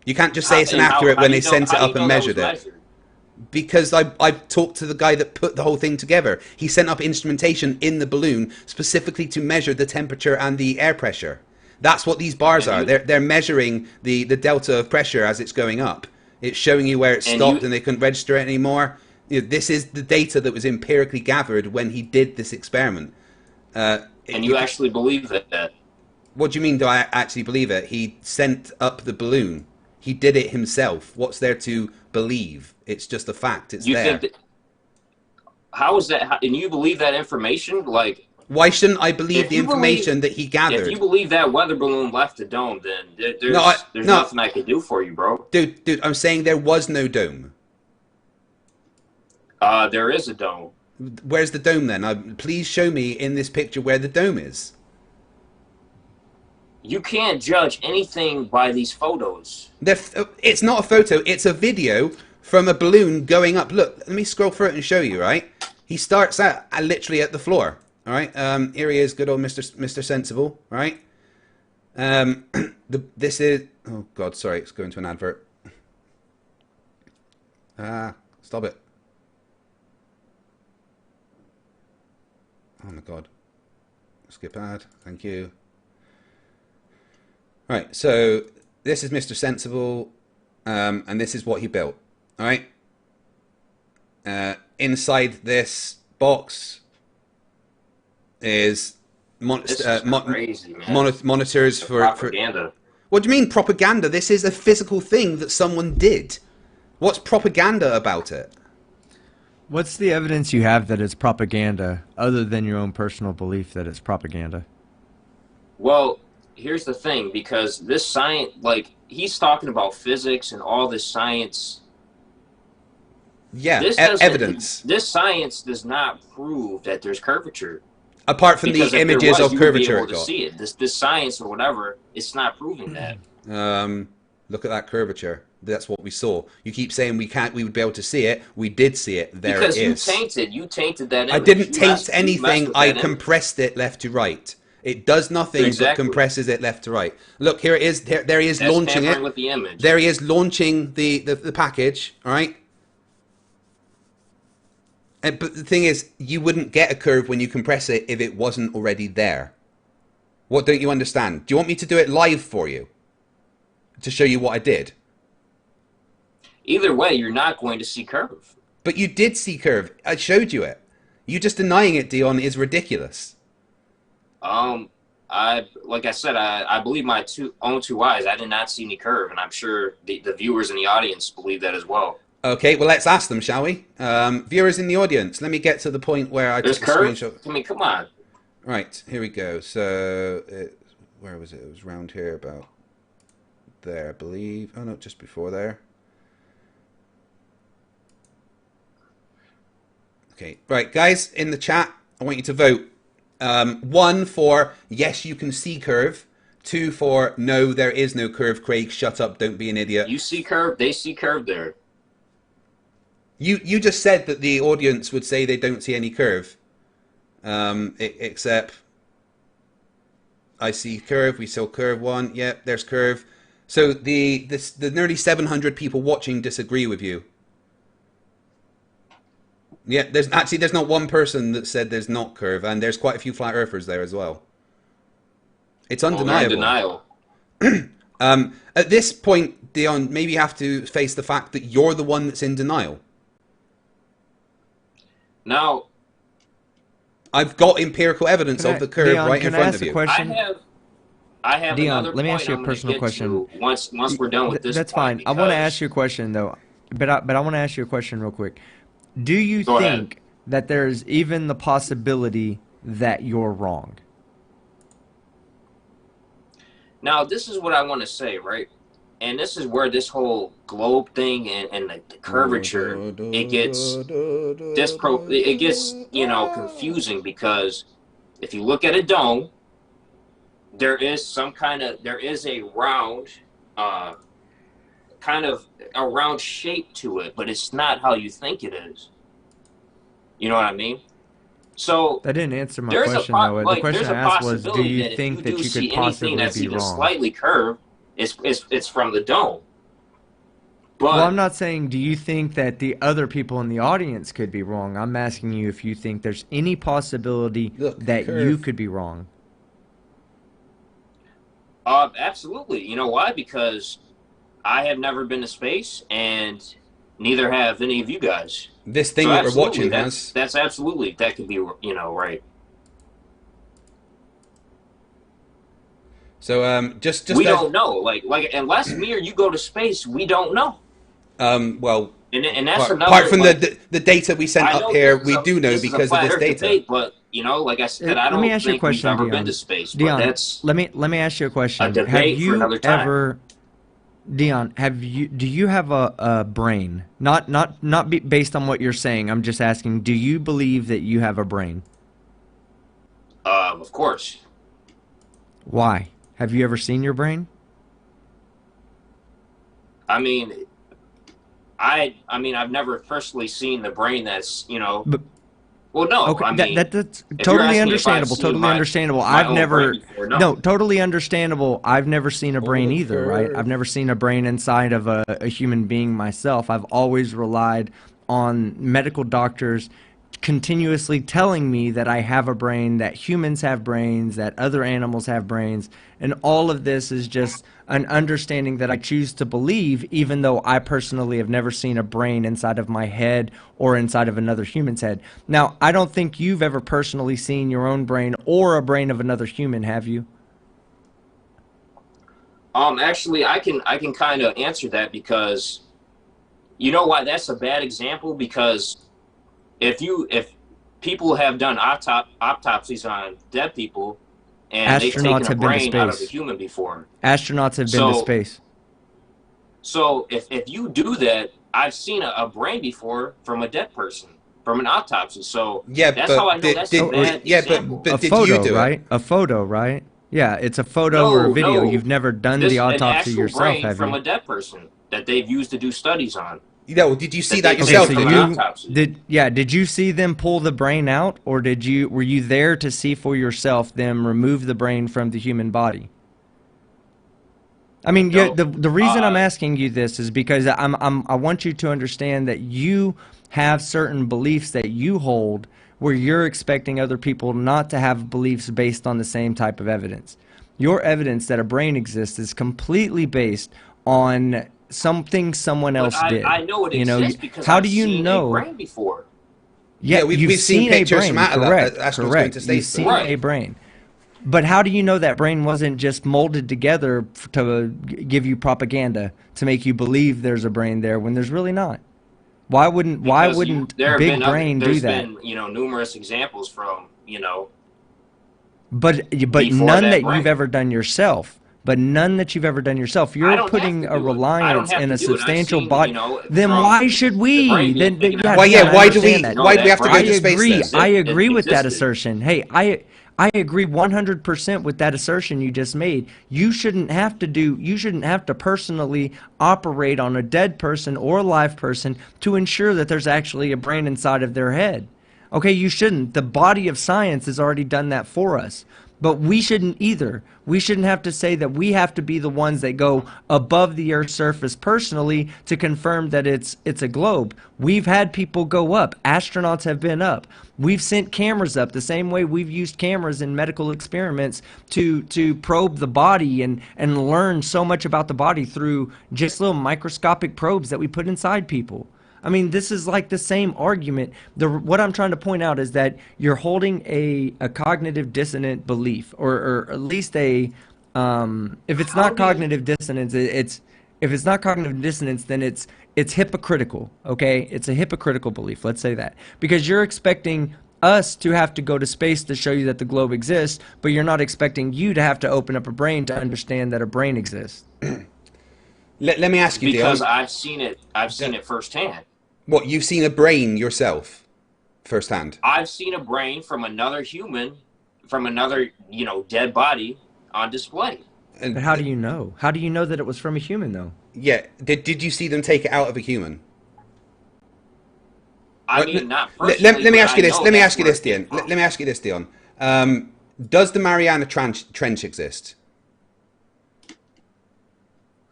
You can't just say it's inaccurate when they sent it up and measured it. Because I've talked to the guy that put the whole thing together. He sent up instrumentation in the balloon specifically to measure the temperature and the air pressure. That's what these bars are. They're measuring the delta of pressure as it's going up. It's showing you where it stopped and they couldn't register it anymore. You know, this is the data that was empirically gathered when he did this experiment. And you actually believe that? What do you mean, do I actually believe it? He sent up the balloon. He did it himself. What's there to believe? It's just a fact. It's there. How is that? And you believe that information? Like, why shouldn't I believe the information that he gathered? If you believe that weather balloon left the dome, then there's nothing I can do for you, bro. Dude, I'm saying there was no dome. There is a dome. Where's the dome then? Please show me in this picture where the dome is. You can't judge anything by these photos. It's not a photo. It's a video from a balloon going up. Look, let me scroll through it and show you, right? He starts out literally at the floor, all right? Here he is, good old Mr. Sensible, right? This is... Oh, God, sorry, it's going to an advert. Stop it. Oh, my God. Skip ad, thank you. Right, so this is Mr. Sensible, and this is what he built, all right? Inside this box is crazy, monitors for propaganda. What do you mean propaganda? This is a physical thing that someone did. What's propaganda about it? What's the evidence you have that it's propaganda, other than your own personal belief that it's propaganda? Well, here's the thing, because this science, like, he's talking about physics and all this science. Yeah, evidence. This science does not prove that there's curvature. Apart from the images of curvature it got. See it. This science or whatever, it's not proving that. Look at that curvature. That's what we saw. You keep saying we would be able to see it. We did see it. There because it is. You tainted that image. I didn't taint anything. I compressed it left to right. It does nothing but compresses it left to right. Look, here it is. There he is. That's launching it. With the image. There he is launching the package. All right. But the thing is, you wouldn't get a curve when you compress it if it wasn't already there. What don't you understand? Do you want me to do it live for you? To show you what I did? Either way, you're not going to see curve. But you did see curve. I showed you it. You just denying it, Dion, is ridiculous. Like I said, I believe my own two eyes. I did not see any curve, and I'm sure the viewers in the audience believe that as well. Okay, well, let's ask them, shall we? Viewers in the audience, let me get to the point where I took a screenshot. I mean, come on. Right, here we go. So, where was it? It was around here about there, I believe. Oh, no, just before there. Okay, right, guys, in the chat, I want you to vote. 1 for, yes, you can see curve. 2 for, no, there is no curve. Craig, shut up, don't be an idiot. You see curve, they see curve there. You just said that the audience would say they don't see any curve, except I see curve. We saw curve 1. Yep, there's curve. So the nearly 700 people watching disagree with you. Yeah, there's not one person that said there's not curve, and there's quite a few flat earthers there as well. It's undeniable. At this point, Dion, maybe you have to face the fact that you're the one that's in denial. Now, I've got empirical evidence of the curve Dion, right in front of you. I have Dion, another let me ask you point a personal question. Once we're done with this, that's fine. I want to ask you a question though, but I want to ask you a question real quick. Do you think that there's even the possibility that you're wrong? Now, this is what I want to say, right? And this is where this whole globe thing and the curvature, it gets confusing, because if you look at a dome, there is a round, kind of a round shape to it, but it's not how you think it is. You know what I mean? So that didn't answer my question though. The question I asked was, do you think that you could possibly be wrong? Slightly curved, it's from the dome. But, well, I'm not saying do you think that the other people in the audience could be wrong. I'm asking you if you think there's any possibility that you could be wrong. Absolutely. You know why? Because I have never been to space, and neither have any of you guys. This thing that we're watching that's absolutely, that could be, right. So just we don't know, like unless me or you go to space, we don't know. Well, and that's apart from the data we sent up here, we do know because of this data. Debate, but like I said, I don't think we've ever been to space. Dion, but that's let me ask you a question. A debate for another time. Dion, do you have a brain? Based on what you're saying. I'm just asking, do you believe that you have a brain? Of course. Why? Have you ever seen your brain? I mean, I've never personally seen the brain that's, But, well, no, okay, I mean, that's if you're totally asking me if I've understandable. seen Totally understandable. my I've own never, brain before, no. no, totally understandable. I've never seen a brain either, right? I've never seen a brain inside of a human being myself. I've always relied on medical doctors continuously telling me that I have a brain, that humans have brains, that other animals have brains, and all of this is just an understanding that I choose to believe, even though I personally have never seen a brain inside of my head or inside of another human's head. Now, I don't think you've ever personally seen your own brain or a brain of another human, have you? Actually, I can kind of answer that, because you know why that's a bad example? Because if people have done autopsies on dead people and they've taken a brain out of a human before. Astronauts have been to space. So if you do that, I've seen a brain before from a dead person, from an autopsy. So yeah, that's how I know that's a bad example. But A did photo, you do right? it? A photo, right? Yeah, it's a photo or a video. No. You've never done the autopsy an actual yourself, brain have from you? a dead person that they've used to do studies on. No, did you see that Okay, yourself? so Okay, Did so you? autopsy. did you see them pull the brain out, or were you there to see for yourself them remove the brain from the human body? I mean, No. the reason I'm asking you this is because I want you to understand that you have certain beliefs that you hold where you're expecting other people not to have beliefs based on the same type of evidence. Your evidence that a brain exists is completely based on something someone else did. I know it You know, exists because how I've do you seen know? a brain before. Yeah, we've you've seen seen pictures a brain, from correct, astronauts going correct. to You've space. seen Right. a brain. But how do you know that brain wasn't just molded together to give you propaganda to make you believe there's a brain there when there's really not? Why wouldn't There have Big been Brain do there's that? been numerous examples from But before none that that brain. you've ever done yourself. But none that you've ever done yourself. I You're don't have putting to a do it. I don't reliance have in to a do it. I've substantial seen, body. Then from why should the we? brain being taken out. Why? Yeah. I Why do we? understand that. Why do we have to go I to space agree. then? I agree with that existed. assertion. Hey, I agree 100% with that assertion you just made. You shouldn't have to personally operate on a dead person or a live person to ensure that there's actually a brain inside of their head. Okay, you shouldn't. The body of science has already done that for us. But we shouldn't either. We shouldn't have to say that we have to be the ones that go above the Earth's surface personally to confirm that it's a globe. We've had people go up. Astronauts have been up. We've sent cameras up the same way we've used cameras in medical experiments to probe the body and learn so much about the body through just little microscopic probes that we put inside people. I mean, this is like the same argument. What I'm trying to point out is that you're holding a cognitive dissonant belief, or at least if it's not cognitive dissonance, if it's not cognitive dissonance, then it's hypocritical. Okay, it's a hypocritical belief. Let's say that, because you're expecting us to have to go to space to show you that the globe exists, but you're not expecting you to have to open up a brain to understand that a brain exists. Let me ask you, Because Dion. I've seen it firsthand. What, you've seen a brain yourself, firsthand? I've seen a brain from another human, from another dead body on display. And But how do you know? How do you know that it was from a human, though? yeah, did you see them take it out of a human? I Right, mean, not let personally. me but ask you I this. know Let me that's ask you where this, it came Dion. from. Let me ask you this, Dion. Does the Mariana Trench exist?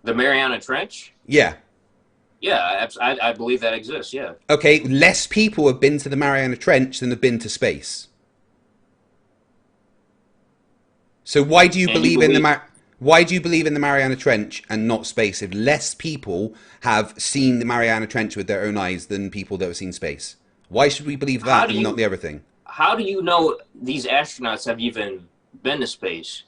The Mariana Trench? Yeah. Yeah, I believe that exists, yeah. Okay, less people have been to the Mariana Trench than have been to space. So why do you And you believe in the believe- why do you believe in the Mariana Trench and not space if less people have seen the Mariana Trench with their own eyes than people that have seen space? Why should we believe How that do and you- not the other thing? How do you know these astronauts have even been to space?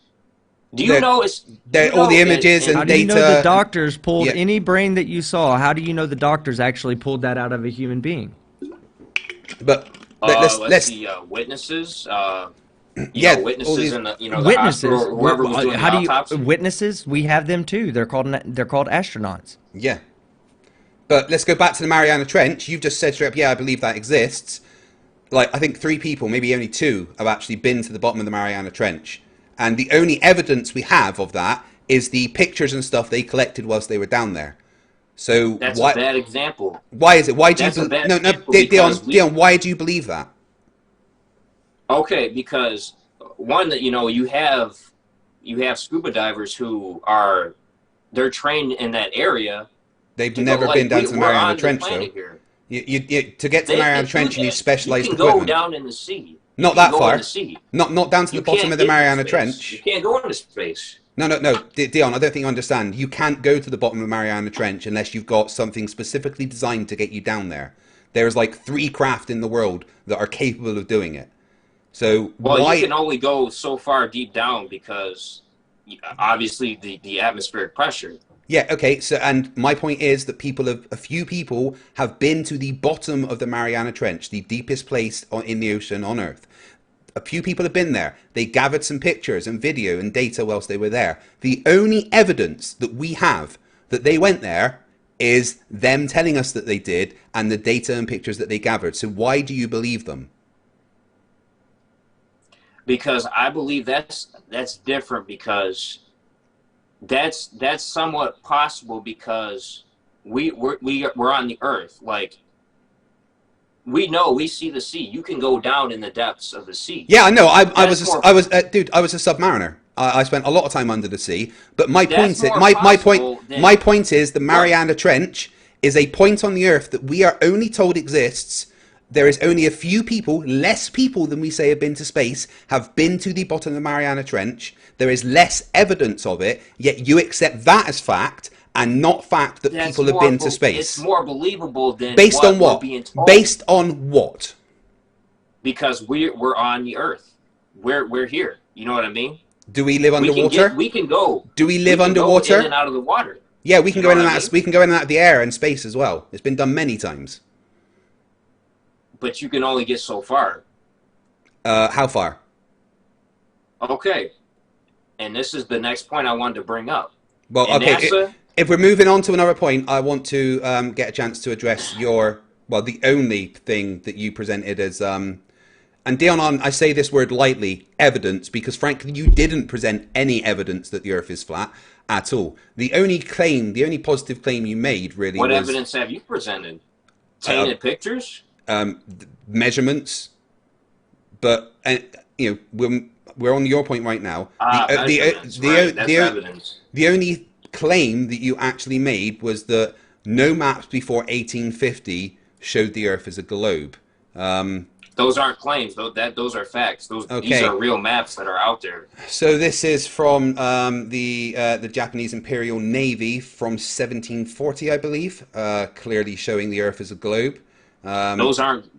Do you They're- know it's... they're- you know all the in- images in- How and do you know data- the doctors pulled Yeah. any brain that you saw? How do you know the doctors actually pulled that out of a human being? But let's let's see, witnesses, Yeah, all witnesses these- in the the Witnesses. hospital or whoever was doing How the do you autopsy. witnesses? We have them too. They're called astronauts. Yeah. But let's go back to the Mariana Trench. You've just said straight up, yeah, I believe that exists. Like, I think 3 people, maybe only 2, have actually been to the bottom of the Mariana Trench. And the only evidence we have of that is the pictures and stuff they collected whilst they were down there. So That's why, a bad example. why is it? Why do That's you a bad no, example Dion, because Dion, why do you believe that? Okay, because one that you have scuba divers who they're trained in that area. They've to never go, been down to the we're Mariana on the Trench, though. planet here. To get to the Mariana Trench, you need specialized you can equipment. go down in the sea. Not You can that go far. in the sea. Not down to You the bottom can't of the get into Mariana space. Trench. You can't go into space. No, Dion, I don't think you understand. You can't go to the bottom of the Mariana Trench unless you've got something specifically designed to get you down there. There's like 3 craft in the world that are capable of doing it. So Well, why? you can only go so far deep down because obviously the atmospheric pressure. Yeah, okay. So, and my point is that a few people have been to the bottom of the Mariana Trench, the deepest place in the ocean on Earth. A few people have been there. They gathered some pictures and video and data whilst they were there. The only evidence that we have that they went there is them telling us that they did and the data and pictures that they gathered. So why do you believe them? Because I believe that's different because that's somewhat possible because we're on the Earth. Like we see the sea. You can go down in the depths of the sea. Yeah, I know. I was a submariner. I spent a lot of time under the sea. But my point is the Mariana Trench is a point on the Earth that we are only told exists. There is only a few people, less people than we say have been to space, have been to the bottom of the Mariana Trench. There is less evidence of it, yet you accept that as fact and not fact that people have been to space. It's more believable than based on what? We're being told. Based on what? Because we're on the Earth. We're here. You know what I mean? Do we live underwater? We can go. Do we live underwater? Go in and out of the water. Yeah, we can go in and out. I mean? We can go in and out of the air and space as well. It's been done many times. But you can only get so far. How far? Okay. And this is the next point I wanted to bring up. Well, And okay. NASA, If we're moving on to another point, I want to get a chance to address the only thing that you presented as, and Dion, I say this word lightly, evidence, because frankly, you didn't present any evidence that the Earth is flat at all. The only positive claim you made really what was evidence have you presented? Tainted pictures? measurements, but we're on your point right now. That's evidence. The only claim that you actually made was that no maps before 1850 showed the Earth as a globe. Those aren't claims. Those are facts. These are real maps that are out there. So this is from the Japanese Imperial Navy from 1740, I believe, clearly showing the Earth as a globe. Those aren't.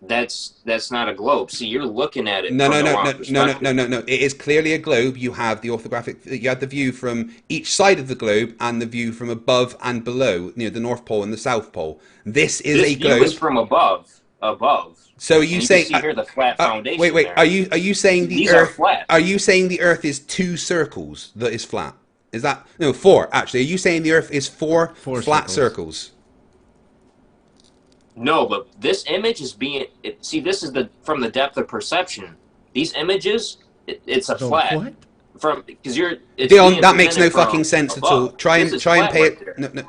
That's not a globe. See, you're looking at it. No. It is clearly a globe. You have the orthographic. You have the view from each side of the globe and the view from above and below, the North Pole and the South Pole. This is a globe. View is from above. So are you saying? You can see here the flat foundation. Wait. There. Are you saying the These Earth? are flat. Are you saying the Earth is 2 circles that is flat? Is that 4? Actually, are you saying the Earth is 4 flat circles? No, but this image is being. See, this is from the depth of perception. These images, it's a flat. What? Because you're. Dion, that makes no fucking sense at all. Try and pay it. No.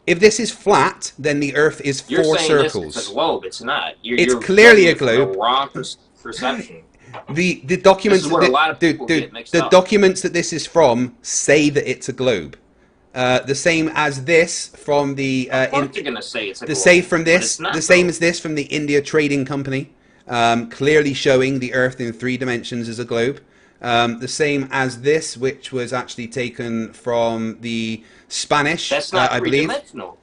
If this is flat, then the Earth is 4 You're saying circles. This is a globe. It's not. It's clearly a globe. The wrong perception. The documents. This is where a lot of people get mixed the up. documents that this is from say that it's a globe. The same as this from the. Of course you're gonna say it's a globe. The same as this from the India Trading Company, clearly showing the Earth in 3 dimensions as a globe. The same as this, which was actually taken from the Spanish, That's not I believe. three-dimensional.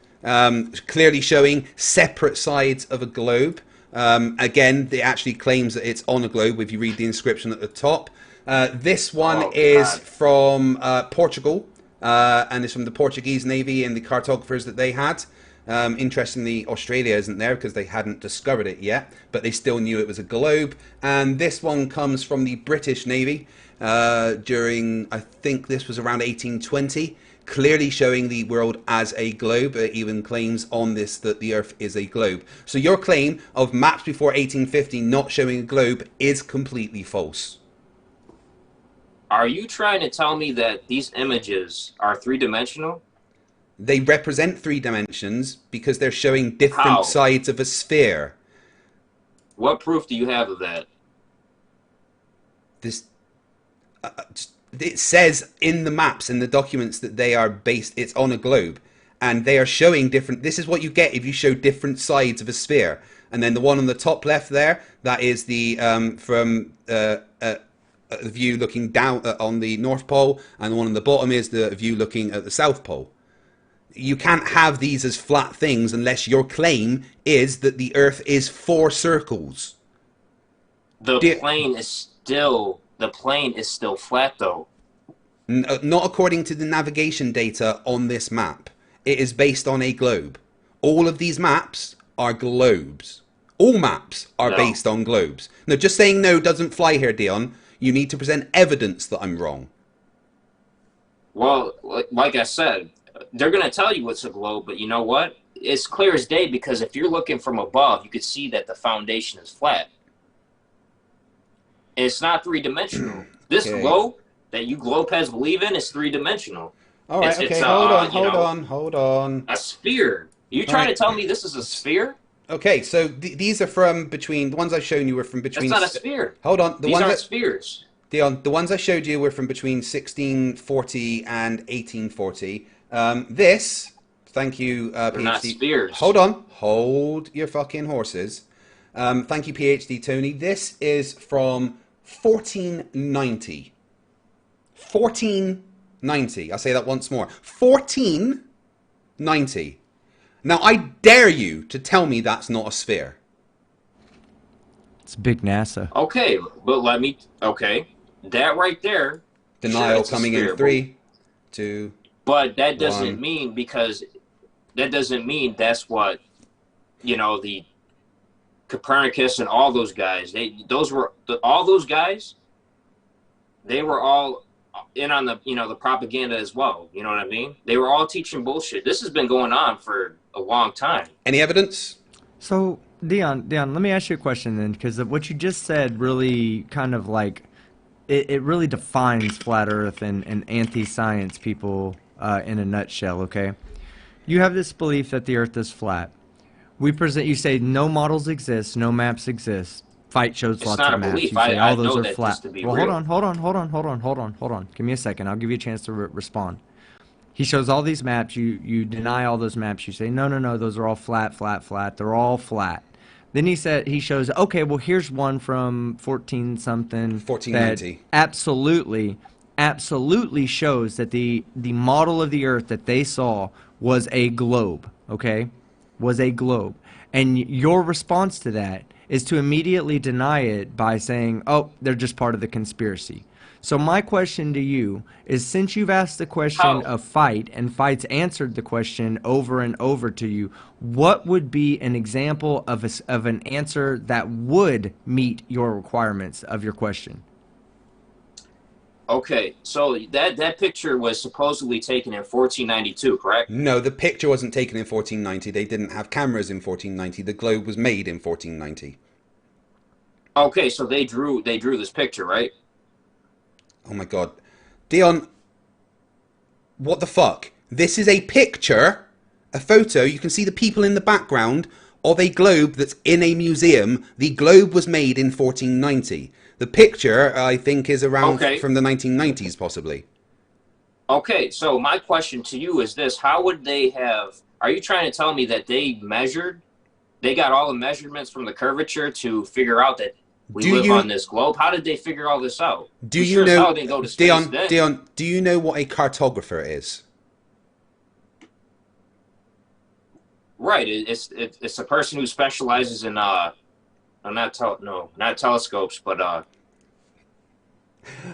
Clearly showing separate sides of a globe. Again, it actually claims that it's on a globe if you read the inscription at the top. This one is from Portugal, and it's from the Portuguese Navy and the cartographers that they had. Interestingly, Australia isn't there because they hadn't discovered it yet, but they still knew it was a globe. And this one comes from the British Navy during, I think this was around 1820, clearly showing the world as a globe. It even claims on this that the Earth is a globe. So your claim of maps before 1850 not showing a globe is completely false. Are you trying to tell me that these images are three-dimensional? They represent three dimensions because they're showing different How? sides of a sphere. What proof do you have of that? This it says in the maps and the documents that they are based, it's on a globe, and they are showing different. This is what you get if you show different sides of a sphere. And then the one on the top left there, that is the from the view looking down on the North Pole, and the one on the bottom is the view looking at the South Pole. You can't have these as flat things unless your claim is that the Earth is 4 circles. The plane is still flat, though. Not according to the navigation data on this map. It is based on a globe. All of these maps are globes. All maps are based on globes. No, just saying no doesn't fly here, Dion. You need to present evidence that I'm wrong. Well, like I said, they're going to tell you it's a globe, but you know what? It's clear as day, because if you're looking from above, you could see that the foundation is flat. It's not three-dimensional. This globe that you globeheads believe in is three-dimensional. All right, it's hold on. A sphere. Are you trying to tell me this is a sphere? Okay, so these are from between, the ones I've shown you were from between... That's not a sphere. Hold on. These aren't spheres. Dion, the ones I showed you were from between 1640 and 1840. This, thank you, PhD. They're not spheres. Hold on. Hold your fucking horses. Thank you, PhD Tony. This is from 1490. 1490. I'll say that once more. 1490. Now, I dare you to tell me that's not a sphere. It's big NASA. Okay, but okay. That right there. Denial sure, coming in 3, 2. But that doesn't mean, that's what, the Copernicus and all those guys, all those guys, they were all in on the, the propaganda as well. You know what I mean? They were all teaching bullshit. This has been going on for a long time. Any evidence? So, Dion, let me ask you a question then, because what you just said really kind of like, it really defines flat Earth and anti-science people in a nutshell, okay? You have this belief that the Earth is flat. You say no models exist, no maps exist. Fight shows lots of maps. You say all those are flat. Well, hold on. Give me a second. I'll give you a chance to respond. He shows all these maps. You deny all those maps. You say, no, those are all flat. They're all flat. Then he shows, okay, well, here's one from 1490. That absolutely shows that the model of the Earth that they saw was a globe, okay? Was a globe. And your response to that is to immediately deny it by saying, oh, they're just part of the conspiracy. So my question to you is, since you've asked the question of Fight, and Fight's answered the question over and over to you, what would be an example of an answer that would meet your requirements of your question? Okay, so that picture was supposedly taken in 1492, correct? No, the picture wasn't taken in 1490. They didn't have cameras in 1490. The globe was made in 1490. Okay, so they drew this picture, right? Oh my god. Dion, what the fuck? This is a picture, a photo. You can see the people in the background of a globe that's in a museum. The globe was made in 1490. The picture, I think, is around from the 1990s, possibly. Okay, so my question to you is this. How would they have... Are you trying to tell me that they got all the measurements from the curvature to figure out that we live on this globe? How did they figure all this out? Dion, do you know what a cartographer is? Right, it's a person who specializes in not telescopes, but a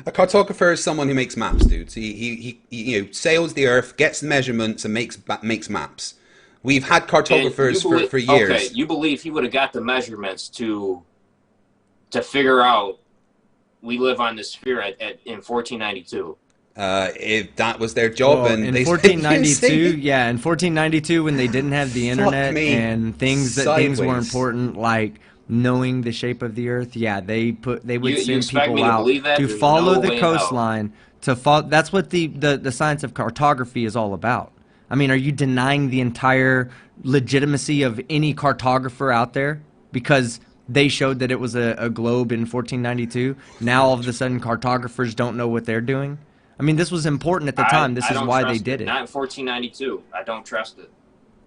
cartographer is someone who makes maps, dude. So he sails the Earth, gets measurements, and makes maps. We've had cartographers for years. Okay, you believe he would have got the measurements to figure out we live on this sphere in 1492? If that was their job, Well, and in they 1492, yeah, in 1492 when they didn't have the internet me. and things were Sideways. important, like knowing the shape of the Earth, yeah, they would You send expect people me to out believe that? to There's follow no the way in hell. coastline. That's what the science of cartography is all about. I mean, are you denying the entire legitimacy of any cartographer out there because they showed that it was a globe in 1492? Now all of a sudden cartographers don't know what they're doing? I mean, this was important at the time. This I is don't why trust they did it. Not in 1492. I don't trust it.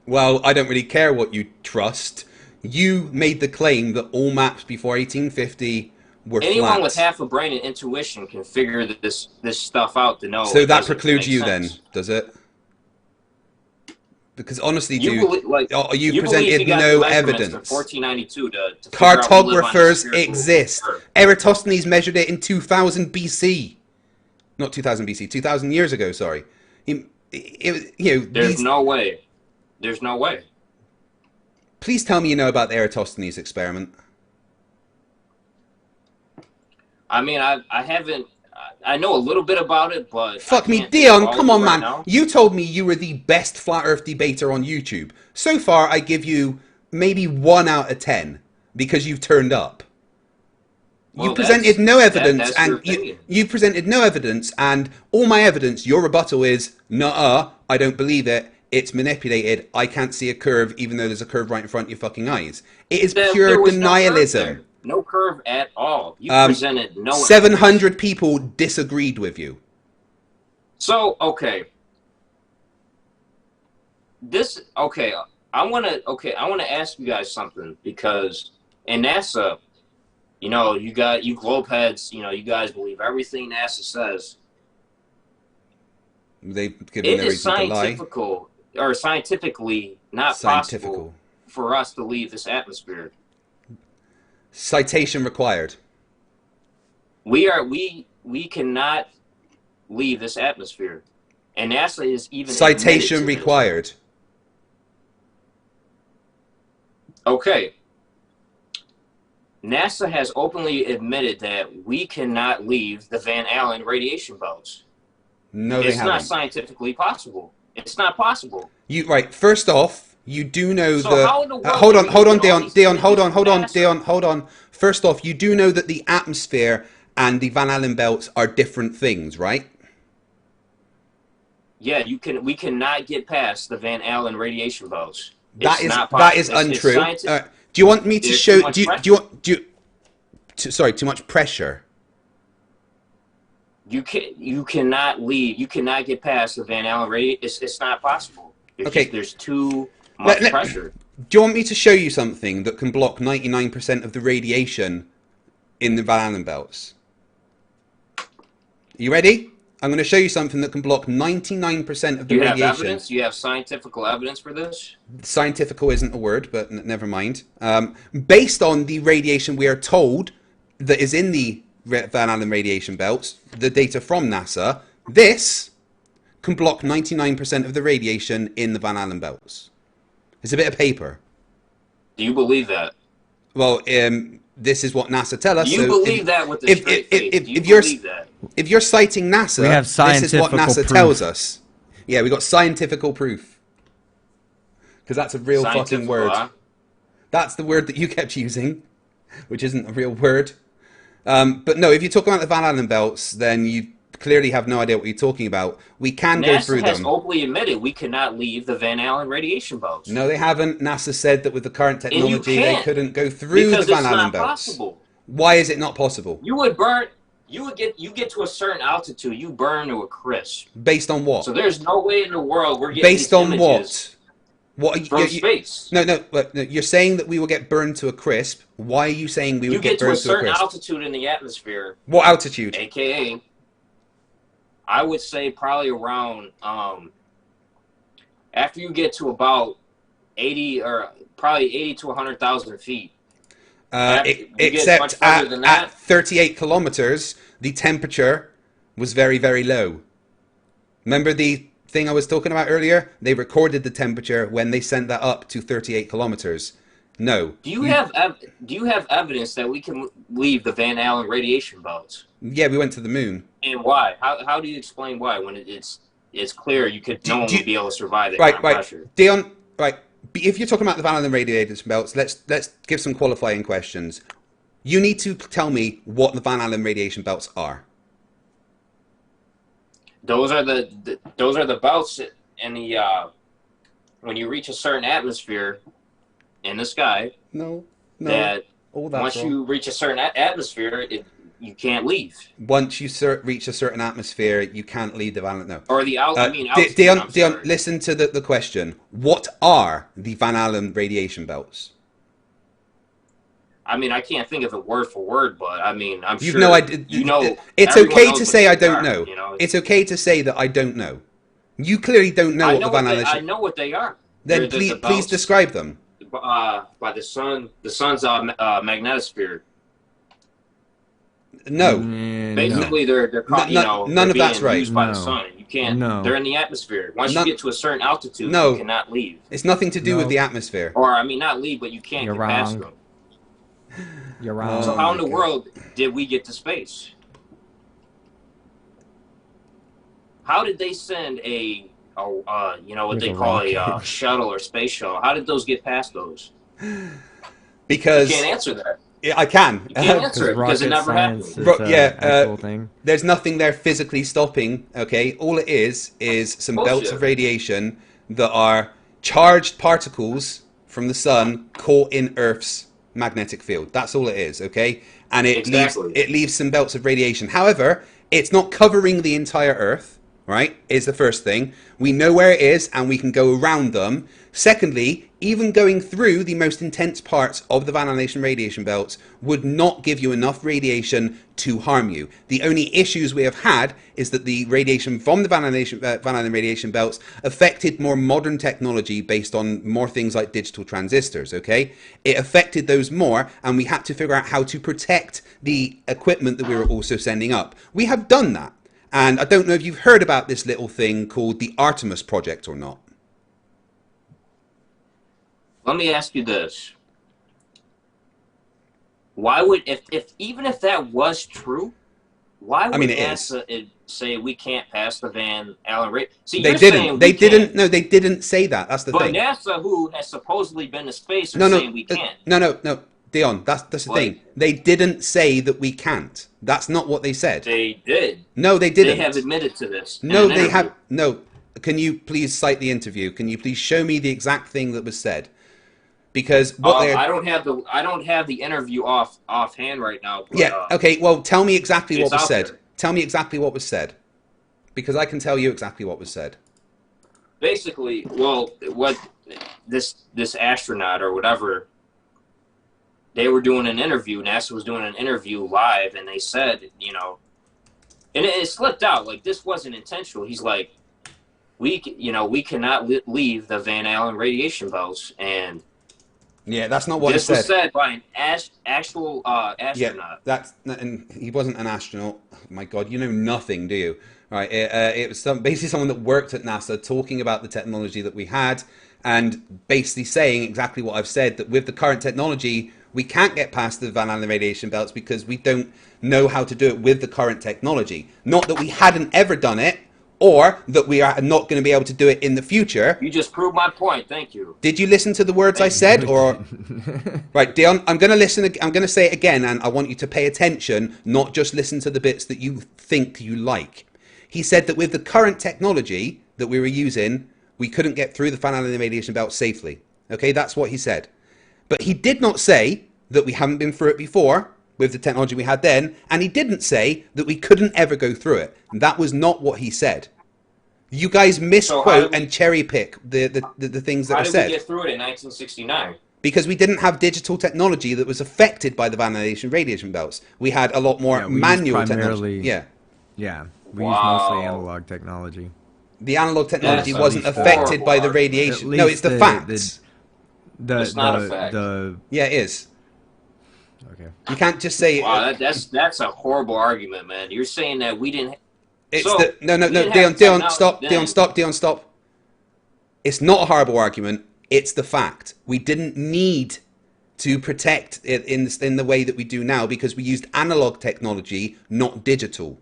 Well, I don't really care what you trust. You made the claim that all maps before 1850 were Anyone flat. with half a brain and intuition can figure this stuff out to know. So it that doesn't precludes make you sense. then, does it? Because honestly, You dude, believe, like, you you believe presented he got no the measurements evidence. in 1492 to figure out we live on a Cartographers spherical exist. Earth. Eratosthenes measured it in 2000 BC. Not 2000 BC, 2000 years ago, sorry. There's no way. There's no way. Please tell me you know about the Eratosthenes experiment. I mean, I haven't. I know a little bit about it, but Fuck I me, can't think Dion, of all come of on, it right man. now. You told me you were the best flat earth debater on YouTube. So far, I give you maybe 1 out of 10 because you've turned up. Well, You presented no evidence, that's your and you opinion. presented no evidence, and all my evidence, your rebuttal is, nuh-uh, I don't believe it, it's manipulated, I can't see a curve, even though there's a curve right in front of your fucking eyes. It is There pure was no curve denialism. there. No curve at all. You presented no 700 evidence. people disagreed with you. So, okay. I want to ask you guys something, because in NASA, you globe heads, you guys believe everything NASA says. They've given It no is reason to lie. scientifically not possible for us to leave this atmosphere. Citation required. We cannot leave this atmosphere, and NASA is even Citation admitted to this. required. Okay. NASA has openly admitted that we cannot leave the Van Allen radiation belts. No, they It's haven't. not scientifically possible. It's not possible. Right. First off, you do know So that. how in the world Hold are on, you hold on, doing all Dion. these Dion, things hold on, with hold on, NASA? Dion, hold on. First off, you do know that the atmosphere and the Van Allen belts are different things, right? Yeah, we cannot get past the Van Allen radiation belts. That It's is not that is possible. It's untrue. scientific. Do you want me to There's show? too much Sorry, too much pressure. You cannot leave. You cannot get past the Van Allen radiation. It's not possible. Okay. There's too much pressure. Do you want me to show you something that can block 99% of the radiation in the Van Allen belts? You ready? I'm going to show you something that can block 99% of the You have radiation. evidence? You have scientific evidence for this? Scientifical isn't a word, but never mind. Based on the radiation we are told that is in the Van Allen radiation belts, the data from NASA, this can block 99% of the radiation in the Van Allen belts. It's a bit of paper. Do you believe that? Well, this is what NASA tell us. Do you believe that with a straight face? Do you believe that? If you're citing NASA, We have this is what scientifical NASA proof. tells us. Yeah, we got scientifical proof. Because that's a real fucking Scientific, word. huh? That's the word that you kept using, which isn't a real word. But no, if you talk about the Van Allen belts, then you clearly have no idea what you're talking about. We can go through NASA has them. openly admitted we cannot leave the Van Allen radiation belts. No, they haven't. NASA said that with the current And you technology, they can't, couldn't go through the because Van it's Allen not belts. possible. Why is it not possible? You would burn. You get to a certain altitude, you burn to a crisp. Based on what? So there's no way in the world we're getting Based these on images what? What? from space. No. You're saying that we will get burned to a crisp. Why are you saying we You would get to a burned to a certain crisp? altitude in the atmosphere, What altitude? aka, I would say probably around after you get to about 80 or probably 80 to 100,000 feet. Except at 38 kilometers, the temperature was very, very low. Remember the thing I was talking about earlier, they recorded the temperature when they sent that up to 38 kilometers. No. Do you have evidence that we can leave the Van Allen radiation belts? Yeah, we went to the moon. And why? How do you explain why when it's clear no one would be able to survive that kind of pressure? Dion, right. If you're talking about the Van Allen radiation belts, let's give some qualifying questions. You need to tell me what the Van Allen radiation belts are. Those are the belts in the when you reach a certain atmosphere in the sky. No. That once you reach a certain atmosphere, you can't leave. Once you reach a certain atmosphere, you can't leave the Van Allen. No. Or the altitude. Dion, listen to the question. What are the Van Allen radiation belts? I mean, I can't think of it word for word, but I mean, I'm sure no idea. you know. It's okay to say I don't know. You know. It's okay to say that I don't know. You clearly don't know what the Van Allen. I know what they are. Then please describe them. By the sun's magnetosphere. No. Basically, they're caught, none of that's right. Used by the sun. You can't. No. They're in the atmosphere. Once you get to a certain altitude, No. you cannot leave. It's nothing to do with the atmosphere. Or I mean, not leave, but you can't get past them. You're wrong. So how in the world did we get to space? How did they send what they call a shuttle or space shuttle? How did those get past those? Because you can't answer that. Yeah, I can. You can't answer it because it never happened. There's nothing there physically stopping. Okay, all it is some belts of radiation that are charged particles from the sun caught in Earth's magnetic field. That's all it is. Okay, and it leaves some belts of radiation. However, it's not covering the entire Earth. Right, is the first thing. We know where it is and we can go around them. Secondly, even going through the most intense parts of the Van Allen radiation belts would not give you enough radiation to harm you. The only issues we have had is that the radiation from the Van Allen radiation belts affected more modern technology based on more things like digital transistors, okay? It affected those more, and we had to figure out how to protect the equipment that we were also sending up. We have done that. And I don't know if you've heard about this little thing called the Artemis Project or not. Let me ask you this. Why would, even if that was true, why would NASA say we can't pass the Van Allen rate? See, they didn't. They didn't say that. That's the thing. But NASA, who has supposedly been to space, are saying we can't. No. Dion, that's the thing. They didn't say that we can't. That's not what they said. They did. No, they didn't. They have admitted to this. No, they have. No. Can you please cite the interview? Can you please show me the exact thing that was said? Because I don't have the interview offhand right now. But, yeah. Okay. Well, tell me exactly what was said. Tell me exactly what was said, because I can tell you exactly what was said. Basically, what this astronaut or whatever. They were doing an interview. NASA was doing an interview live, and they said, and it slipped out. Like, this wasn't intentional. He's like, we cannot leave the Van Allen radiation belts. And yeah, that's not what he said. This was said by an actual astronaut. Yeah, and he wasn't an astronaut. Oh, my God, you know nothing, do you? All right, it was basically someone that worked at NASA talking about the technology that we had, and basically saying exactly what I've said, that with the current technology, we can't get past the Van Allen radiation belts because we don't know how to do it with the current technology. Not that we hadn't ever done it, or that we are not going to be able to do it in the future. You just proved my point. Thank you. Did you listen to the words I said? Or right, Dion, I'm going to listen. I'm going to say it again, and I want you to pay attention, not just listen to the bits that you think you like. He said that with the current technology that we were using, we couldn't get through the Van Allen radiation belt safely. Okay, that's what he said. But he did not say that we haven't been through it before with the technology we had then, and he didn't say that we couldn't ever go through it. And that was not what he said. You guys misquote and cherry pick the things that are said. How did we get through it in 1969? Because we didn't have digital technology that was affected by the Van Allen radiation belts. We had a lot more manual technology. Yeah, we used mostly analog technology. The analog technology wasn't affected by the radiation. No, it's the facts. It's not a fact. Yeah, it is. Okay. You can't just say. Wow, that's a horrible argument, man. You're saying that we didn't. It's So, the no, we didn't have Dion, technology stop, then. Dion, stop. It's not a horrible argument. It's the fact. We didn't need to protect it in the way that we do now because we used analog technology, not digital.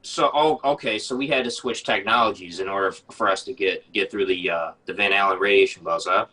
So, okay. So we had to switch technologies in order for us to get through the Van Allen radiation belts, huh?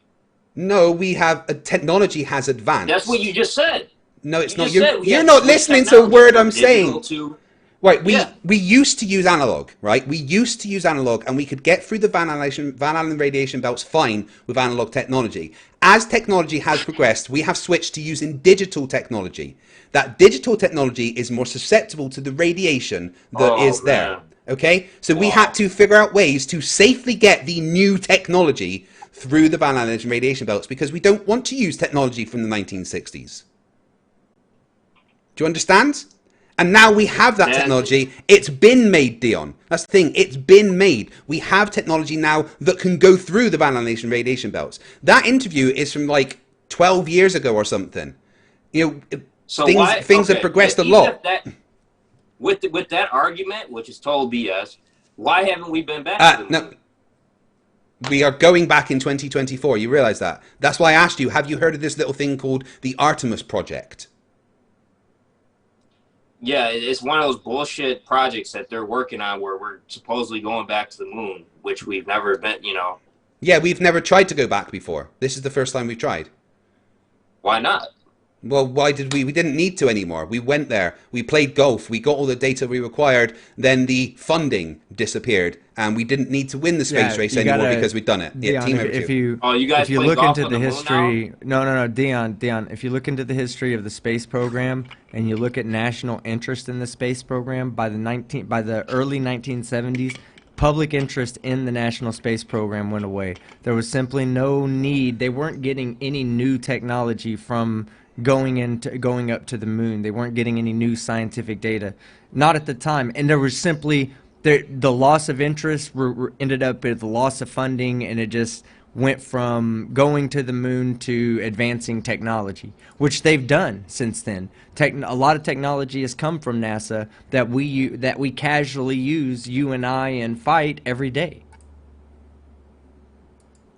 No, we have technology has advanced. That's what you just said. No, it's You not. just said we You're had to not switch listening to a technology word from I'm digital saying. to Right, Yeah. we used to use analog, right? We used to use analog, and we could get through the Van Allen radiation belts fine with analog technology. As technology has progressed, we have switched to using digital technology. That digital technology is more susceptible to the radiation that is there. man. Okay, so we Wow. had to figure out ways to safely get the new technology through the Van Allen radiation belts because we don't want to use technology from the 1960s. Do you understand? And now we have that technology. It's been made, Dion. That's the thing. It's been made. We have technology now that can go through the Van Allen radiation belts. That interview is from like 12 years ago or something. You know, So things have progressed a even lot. if that, with that argument, which is total BS, why haven't we been back to the moon? No, we are going back in 2024. You realize that? That's why I asked you, have you heard of this little thing called the Artemis Project? Yeah, it's one of those bullshit projects that they're working on where we're supposedly going back to the moon, which we've never been, Yeah, we've never tried to go back before. This is the first time we've tried. Why not? Well, why did we? We didn't need to anymore. We went there. We played golf. We got all the data we required. Then the funding disappeared, and we didn't need to win the space race anymore because we'd done it. Yeah, Dion, team if overview. you Oh, you guys if you play look golf into on the the moon history, no, Dion, if you look into the history of the space program and you look at national interest in the space program by the early 1970s, public interest in the national space program went away. There was simply no need. They weren't getting any new technology from going up to the moon. They weren't getting any new scientific data, not at the time. And there was simply the loss of interest ended up with the loss of funding, and it just went from going to the moon to advancing technology, which they've done since then. A lot of technology has come from NASA that we casually use, you and I, and fight every day.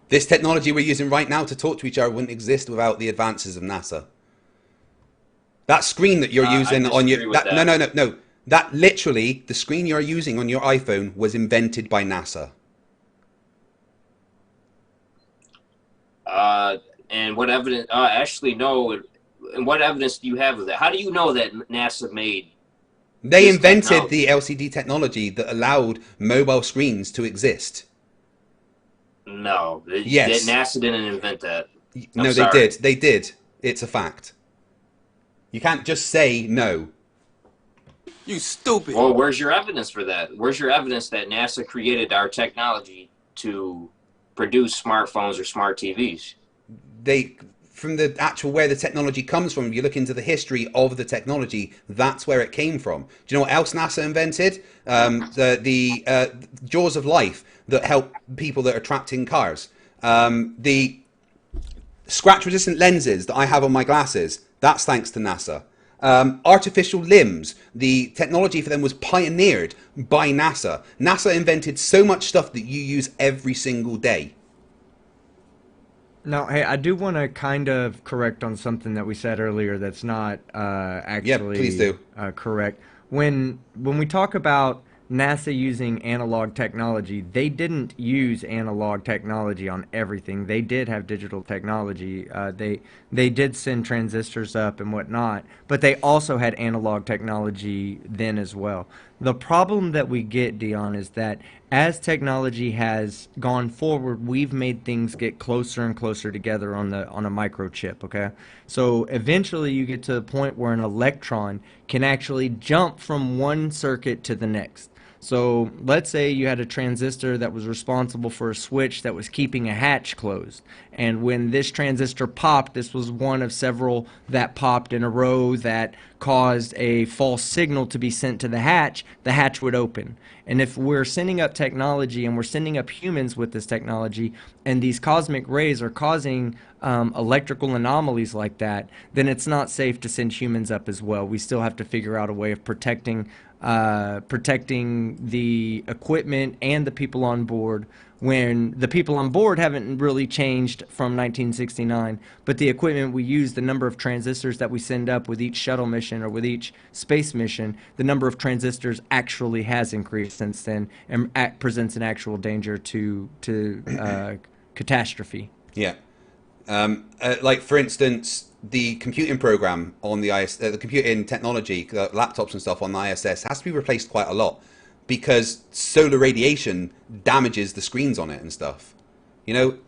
This technology we're using right now to talk to each other wouldn't exist without the advances of NASA. That screen that you're using on your no. That literally, the screen you're using on your iPhone was invented by NASA. And what evidence? Actually, no. And what evidence do you have of that? How do you know that NASA made? They this invented technology? the LCD technology that allowed mobile screens to exist. No. Yes. NASA didn't invent that. No, they did. They did. It's a fact. You can't just say no. You stupid. Well, where's your evidence for that? Where's your evidence that NASA created our technology to produce smartphones or smart TVs? From the actual where the technology comes from, you look into the history of the technology, that's where it came from. Do you know what else NASA invented? The jaws of life that help people that are trapped in cars. The scratch-resistant lenses that I have on my glasses, that's thanks to NASA. Artificial limbs, the technology for them was pioneered by NASA. NASA invented so much stuff that you use every single day. Now, hey, I do want to kind of correct on something that we said earlier that's not actually please do. Correct. When we talk about NASA using analog technology, they didn't use analog technology on everything. They did have digital technology. They did send transistors up and whatnot, but they also had analog technology then as well. The problem that we get, Dion, is that as technology has gone forward, we've made things get closer and closer together on a microchip, okay? So eventually you get to the point where an electron can actually jump from one circuit to the next. So let's say you had a transistor that was responsible for a switch that was keeping a hatch closed. And when this transistor popped, this was one of several that popped in a row that caused a false signal to be sent to the hatch would open. And if we're sending up technology and we're sending up humans with this technology, and these cosmic rays are causing electrical anomalies like that, then it's not safe to send humans up as well. We still have to figure out a way of protecting protecting the equipment and the people on board, when the people on board haven't really changed from 1969, but the equipment we use, the number of transistors that we send up with each shuttle mission or with each space mission, the number of transistors actually has increased since then and presents an actual danger to catastrophe. Yeah. Like, for instance, the computing program on the the computing technology, laptops and stuff on the ISS has to be replaced quite a lot because solar radiation damages the screens on it and stuff. You know,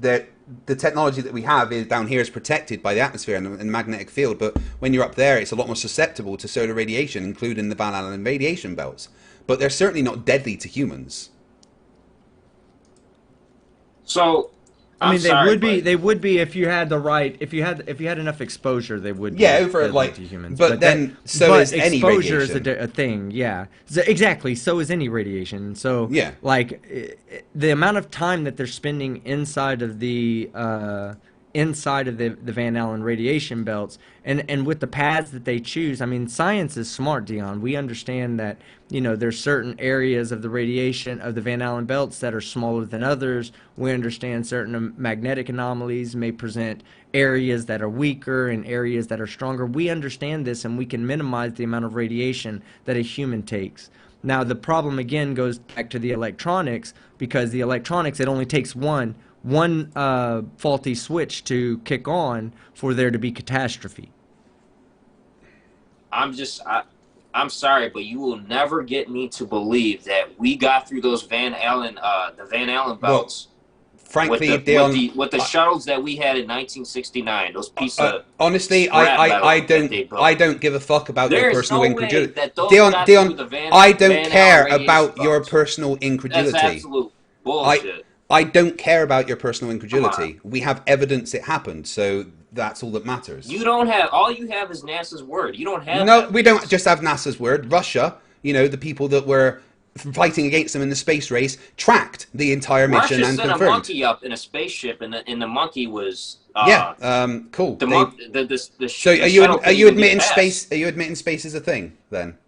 the technology that we have down here is protected by the atmosphere and the magnetic field, but when you're up there, it's a lot more susceptible to solar radiation, including the Van Allen radiation belts. But they're certainly not deadly to humans. So, I mean, sorry, they would be if you had the right, if you had enough exposure, they would be over deadly like to humans. But then so is any exposure radiation. is a thing, yeah. So, exactly, so is any radiation. So Yeah. like the amount of time that they're spending inside of the Van Allen radiation belts and with the paths that they choose. I mean, science is smart, Dion. We understand that, you know, there's certain areas of the radiation of the Van Allen belts that are smaller than others. We understand certain magnetic anomalies may present areas that are weaker and areas that are stronger. We understand this, and we can minimize the amount of radiation that a human takes. Now, the problem again goes back to the electronics, because the electronics, it only takes one faulty switch to kick on for there to be catastrophe. I'm sorry, but you will never get me to believe that we got through those Van Allen belts. Frankly, with the shuttles that we had in 1969, those pieces of honestly, scrap I metal that they built. don't give a fuck about There your is personal no way incredulity. that those got through the Van- I don't Van care Allen about radiation your belts. personal incredulity. That's absolute bullshit. I don't care about your personal incredulity. We have evidence it happened, so that's all that matters. You don't have, all you have is NASA's word. You don't have No, evidence. we don't just have NASA's word. Russia, you know, the people that were fighting against them in the space race, tracked the entire mission Russia and sent confirmed. a monkey up in a spaceship, and the monkey was Cool. So are you admitting space? Are you admitting space is a thing then?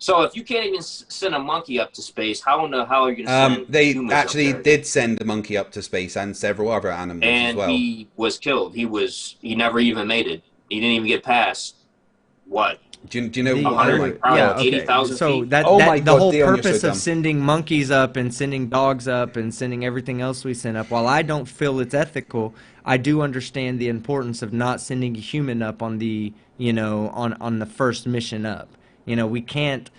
So if you can't even send a monkey up to space, how are you going to send They humans actually up there? did send a monkey up to space and several other animals as well. And he was killed. He never even made it. He didn't even get past what? Do you know The- what? probably 80,000 So feet. that, Oh that my the God, whole Dion, you're so purpose dumb. of sending monkeys up and sending dogs up and sending everything else we send up, while I don't feel it's ethical, I do understand the importance of not sending a human up on the, you know, on the first mission up. You know, we can't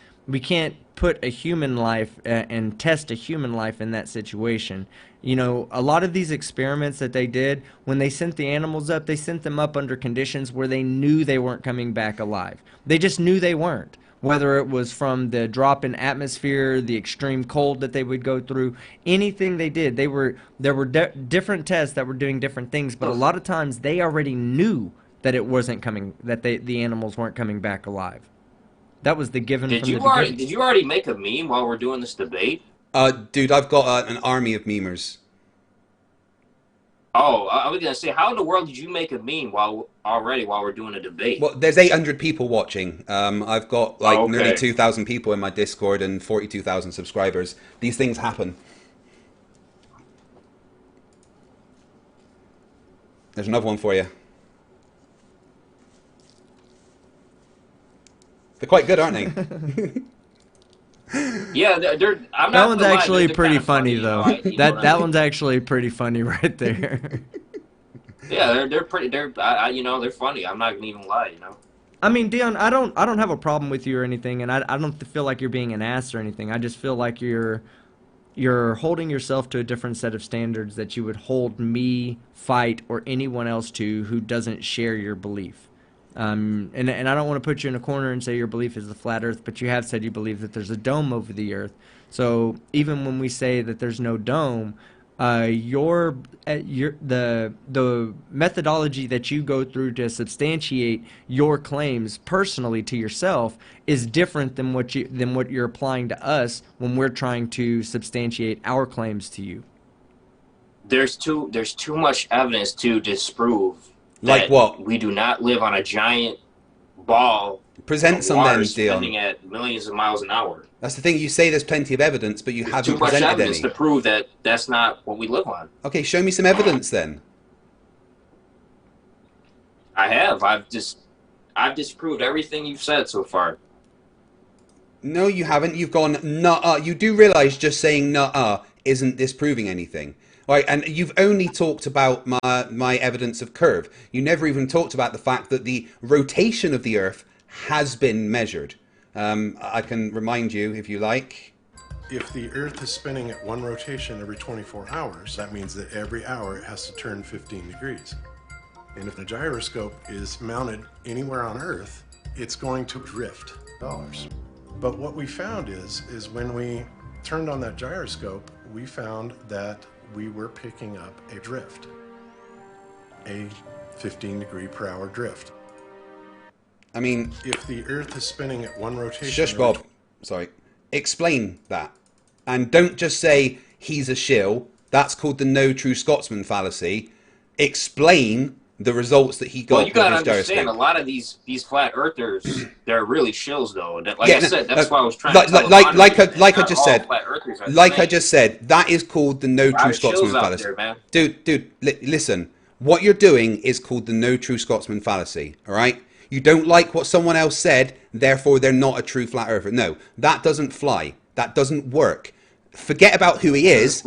put a human life and test a human life in that situation. You know, a lot of these experiments that they did, when they sent the animals up, they sent them up under conditions where they knew they weren't coming back alive. They just knew they weren't. Whether it was from the drop in atmosphere, the extreme cold that they would go through, anything they did, there were different tests that were doing different things, but a lot of times they already knew that it wasn't coming, that the animals weren't coming back alive. That was the given from the beginning. Did you already make a meme while we're doing this debate? Dude, I've got an army of memers. Oh, I was gonna say, how in the world did you make a meme while we're doing a debate? Well, there's 800 people watching. I've got like okay. nearly 2,000 people in my Discord and 42,000 subscribers. These things happen. There's another one for you. They're quite good, aren't they? Yeah, they're. I'm not That one's gonna lie, actually they're pretty kinda funny, you though. know, you know what I That mean? one's actually pretty funny right there. Yeah, they're pretty. They're funny. I'm not gonna even lie. You know. I mean, Dion, I don't have a problem with you or anything, and I don't feel like you're being an ass or anything. I just feel like you're holding yourself to a different set of standards that you would hold me, Fight, or anyone else to who doesn't share your belief. And I don't want to put you in a corner and say your belief is the flat Earth, but you have said you believe that there's a dome over the Earth. So even when we say that there's no dome, the methodology that you go through to substantiate your claims personally to yourself is different than what you're applying to us when we're trying to substantiate our claims to you. There's too much evidence to disprove Like that what? we do not live on a giant ball Present of some water then, spinning Dion. at millions of miles an hour. That's the thing. You say there's plenty of evidence, but you Too haven't much presented evidence any. to prove that that's not what we live on. Okay, show me some evidence then. I have. I've disproved everything you've said so far. No, you haven't. You've gone nuh-uh. You do realize just saying nuh-uh isn't disproving anything. Right, and you've only talked about my evidence of curve. You never even talked about the fact that the rotation of the Earth has been measured. I can remind you, if you like. If the Earth is spinning at one rotation every 24 hours, that means that every hour it has to turn 15 degrees. And if the gyroscope is mounted anywhere on Earth, it's going to drift dollars. But what we found is when we turned on that gyroscope, we found that we were picking up a drift, a 15 degree per hour drift. I mean, if the Earth is spinning at one rotation... Shush, Bob. Sorry. Explain that. And don't just say he's a shill. That's called the no true Scotsman fallacy. Explain the results that he got. Well, you gotta with his understand, gyroscope. a lot of these flat earthers, they're really shills, though. Like Yeah, I said, that's why I was trying like, to tell like I just said, like I just said, that is called the no true Scotsman fallacy. there, man. Dude, listen. What you're doing is called the no true Scotsman fallacy. All right. You don't like what someone else said, therefore they're not a true flat earther. No, that doesn't fly. That doesn't work. Forget about who he is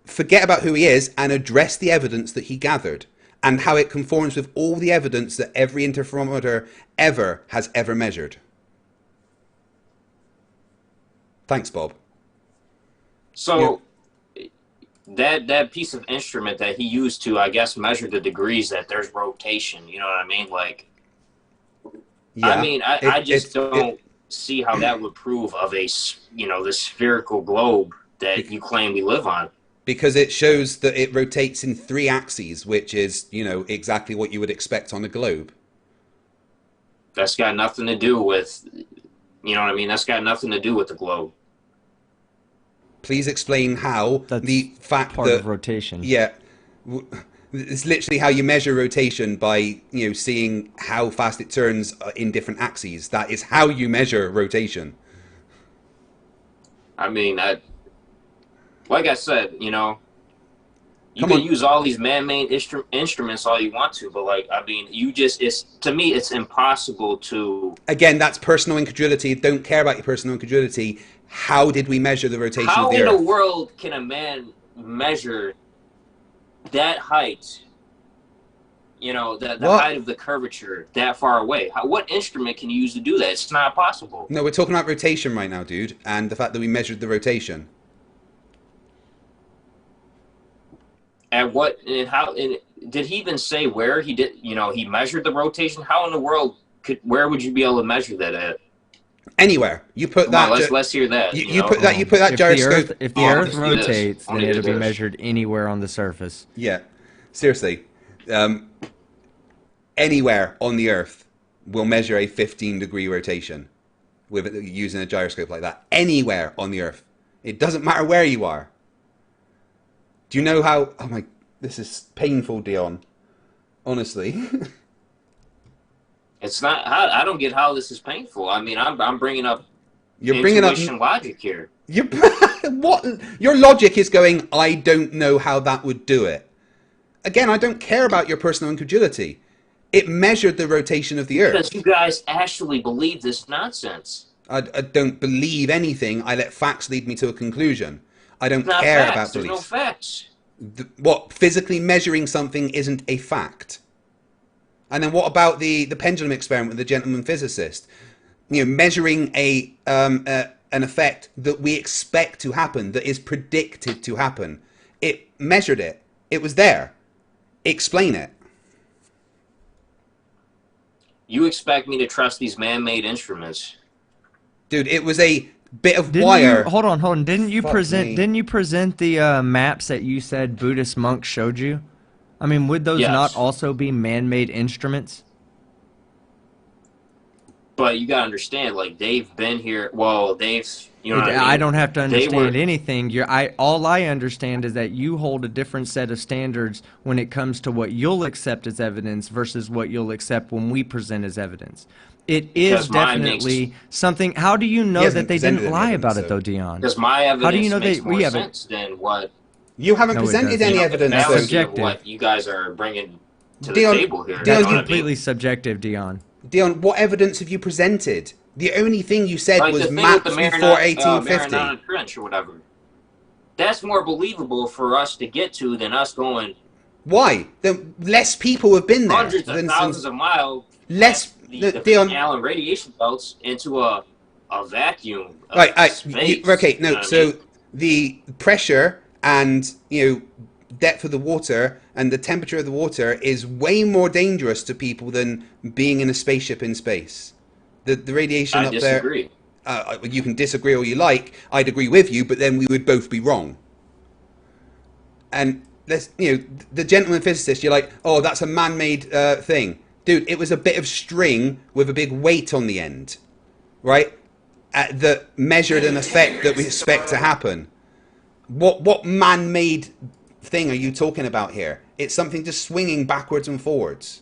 forget about who he is and address the evidence that he gathered and how it conforms with all the evidence that every interferometer has ever measured. Thanks, Bob. So that piece of instrument that he used to, I guess, measure the degrees that there's rotation, you know what I mean? Like, yeah, I mean, I just don't see how that would prove of the spherical globe that you claim we live on. Because it shows that it rotates in 3 axes, which is, exactly what you would expect on a globe. That's got nothing to do with, you know what I mean? That's got nothing to do with the globe. Please explain how the fact part that of rotation. Yeah, it's literally how you measure rotation by seeing how fast it turns in different axes. That is how you measure rotation. I mean, like I said, you can use all these man-made instruments all you want to, but to me, it's impossible to. Again, that's personal incredulity. Don't care about your personal incredulity. How did we measure the rotation of the Earth? How in the world can a man measure that height? The height of the curvature that far away. What instrument can you use to do that? It's not possible. No, we're talking about rotation right now, dude, and the fact that we measured the rotation. And did he even say where he did? He measured the rotation. How in the world where would you be able to measure that at? Anywhere. You put Come that. on, let's hear that. You put that gyroscope. If the Earth Only rotates, then this. it'll be measured anywhere on the surface. Yeah, seriously. Anywhere on the Earth will measure a 15-degree rotation with using a gyroscope like that. Anywhere on the Earth. It doesn't matter where you are. Do you know how... Oh my... This is painful, Dion. Honestly. It's not... I don't get how this is painful. I mean, I'm bringing up logic here. What? Your logic is going, I don't know how that would do it. Again, I don't care about your personal incredulity. It measured the rotation of the Earth. Because you guys actually believe this nonsense. I don't believe anything. I let facts lead me to a conclusion. I don't It's not care facts. about There's beliefs. no facts. What? Physically measuring something isn't a fact. And then what about the pendulum experiment with the gentleman physicist? Measuring an effect that we expect to happen, that is predicted to happen. It measured it. It was there. Explain it. You expect me to trust these man-made instruments? Dude, it was a bit of wire. Hold on. Didn't you Fuck present? me. Didn't you present the maps that you said Buddhist monks showed you? I mean, would those Yes. not also be man-made instruments? But you gotta understand, like, they've been here. Well, they've, you know what I mean? I don't have to They understand were- anything. All I understand is that you hold a different set of standards when it comes to what you'll accept as evidence versus what you'll accept when we present as evidence. It is Because mine definitely something. How do you He know hasn't that they presented didn't any lie evidence, about it, though. though, Dion? Because my evidence How do you know makes they? more We have it. sense than what You haven't No, it presented doesn't. any You know, evidence. that's though. subjective. What you guys are bringing to Dion- the table here. Dion, You know That's what I mean? completely subjective, Dion. Dion, what evidence have you presented? The only thing you said Like was the thing with maps the before 1850. Mariana Trench or whatever. That's more believable for us to get to than us going Why? Then less people have been there. hundreds of thousands of miles Less- past the Dion- Allen radiation belts into a vacuum. Of Right, space, okay, you know no. what I So mean? the pressure and depth of the water and the temperature of the water is way more dangerous to people than being in a spaceship in space. The radiation I up disagree. there. You can disagree all you like. I'd agree with you, but then we would both be wrong. And the gentleman physicist, you're like, oh, that's a man-made thing, dude. It was a bit of string with a big weight on the end, right? That measured an effect that we expect to happen. What man-made thing are you talking about here? It's something just swinging backwards and forwards.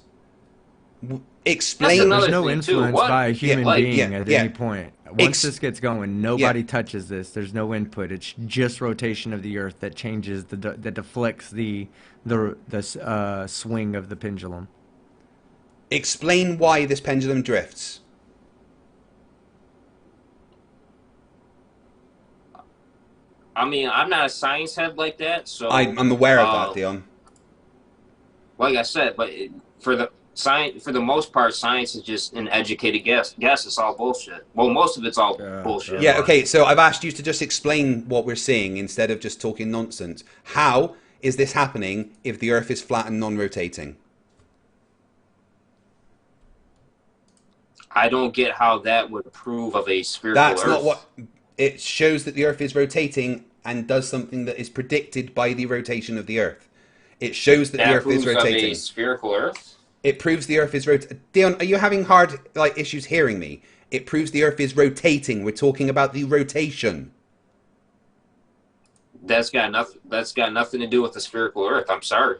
Explain. another There's no thing, too. influence What- by a human like- being at any point. Once this gets going, nobody Yeah. touches this. There's no input. It's just rotation of the Earth that changes that deflects the swing of the pendulum. Explain why this pendulum drifts. I mean, I'm not a science head like that, so I'm aware of that, Dion. like I said, but for the most part, science is just an educated guess. It's all bullshit. Well, most of it's all bullshit. Yeah, okay, so I've asked you to just explain what we're seeing instead of just talking nonsense. How is this happening if the Earth is flat and non-rotating? I don't get how that would prove of a spherical That's Earth. not what... It shows that the Earth is rotating and does something that is predicted by the rotation of the Earth. It shows that the Earth is proves of rotating. a spherical Earth. It proves the Earth is rotating. Dion, are you having hard issues hearing me? It proves the Earth is rotating. We're talking about the rotation. That's got nothing to do with the spherical Earth. I'm sorry.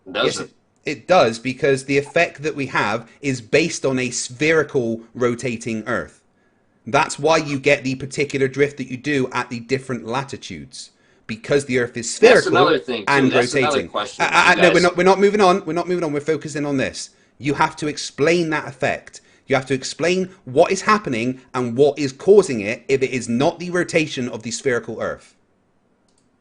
It doesn't. Yes, it does, because the effect that we have is based on a spherical rotating Earth. That's why you get the particular drift that you do at the different latitudes, because the Earth is spherical another thing, too. and That's another rotating. question you No, guys- we're not moving on. We're not moving on. We're focusing on this. You have to explain that effect. You have to explain what is happening and what is causing it if it is not the rotation of the spherical Earth.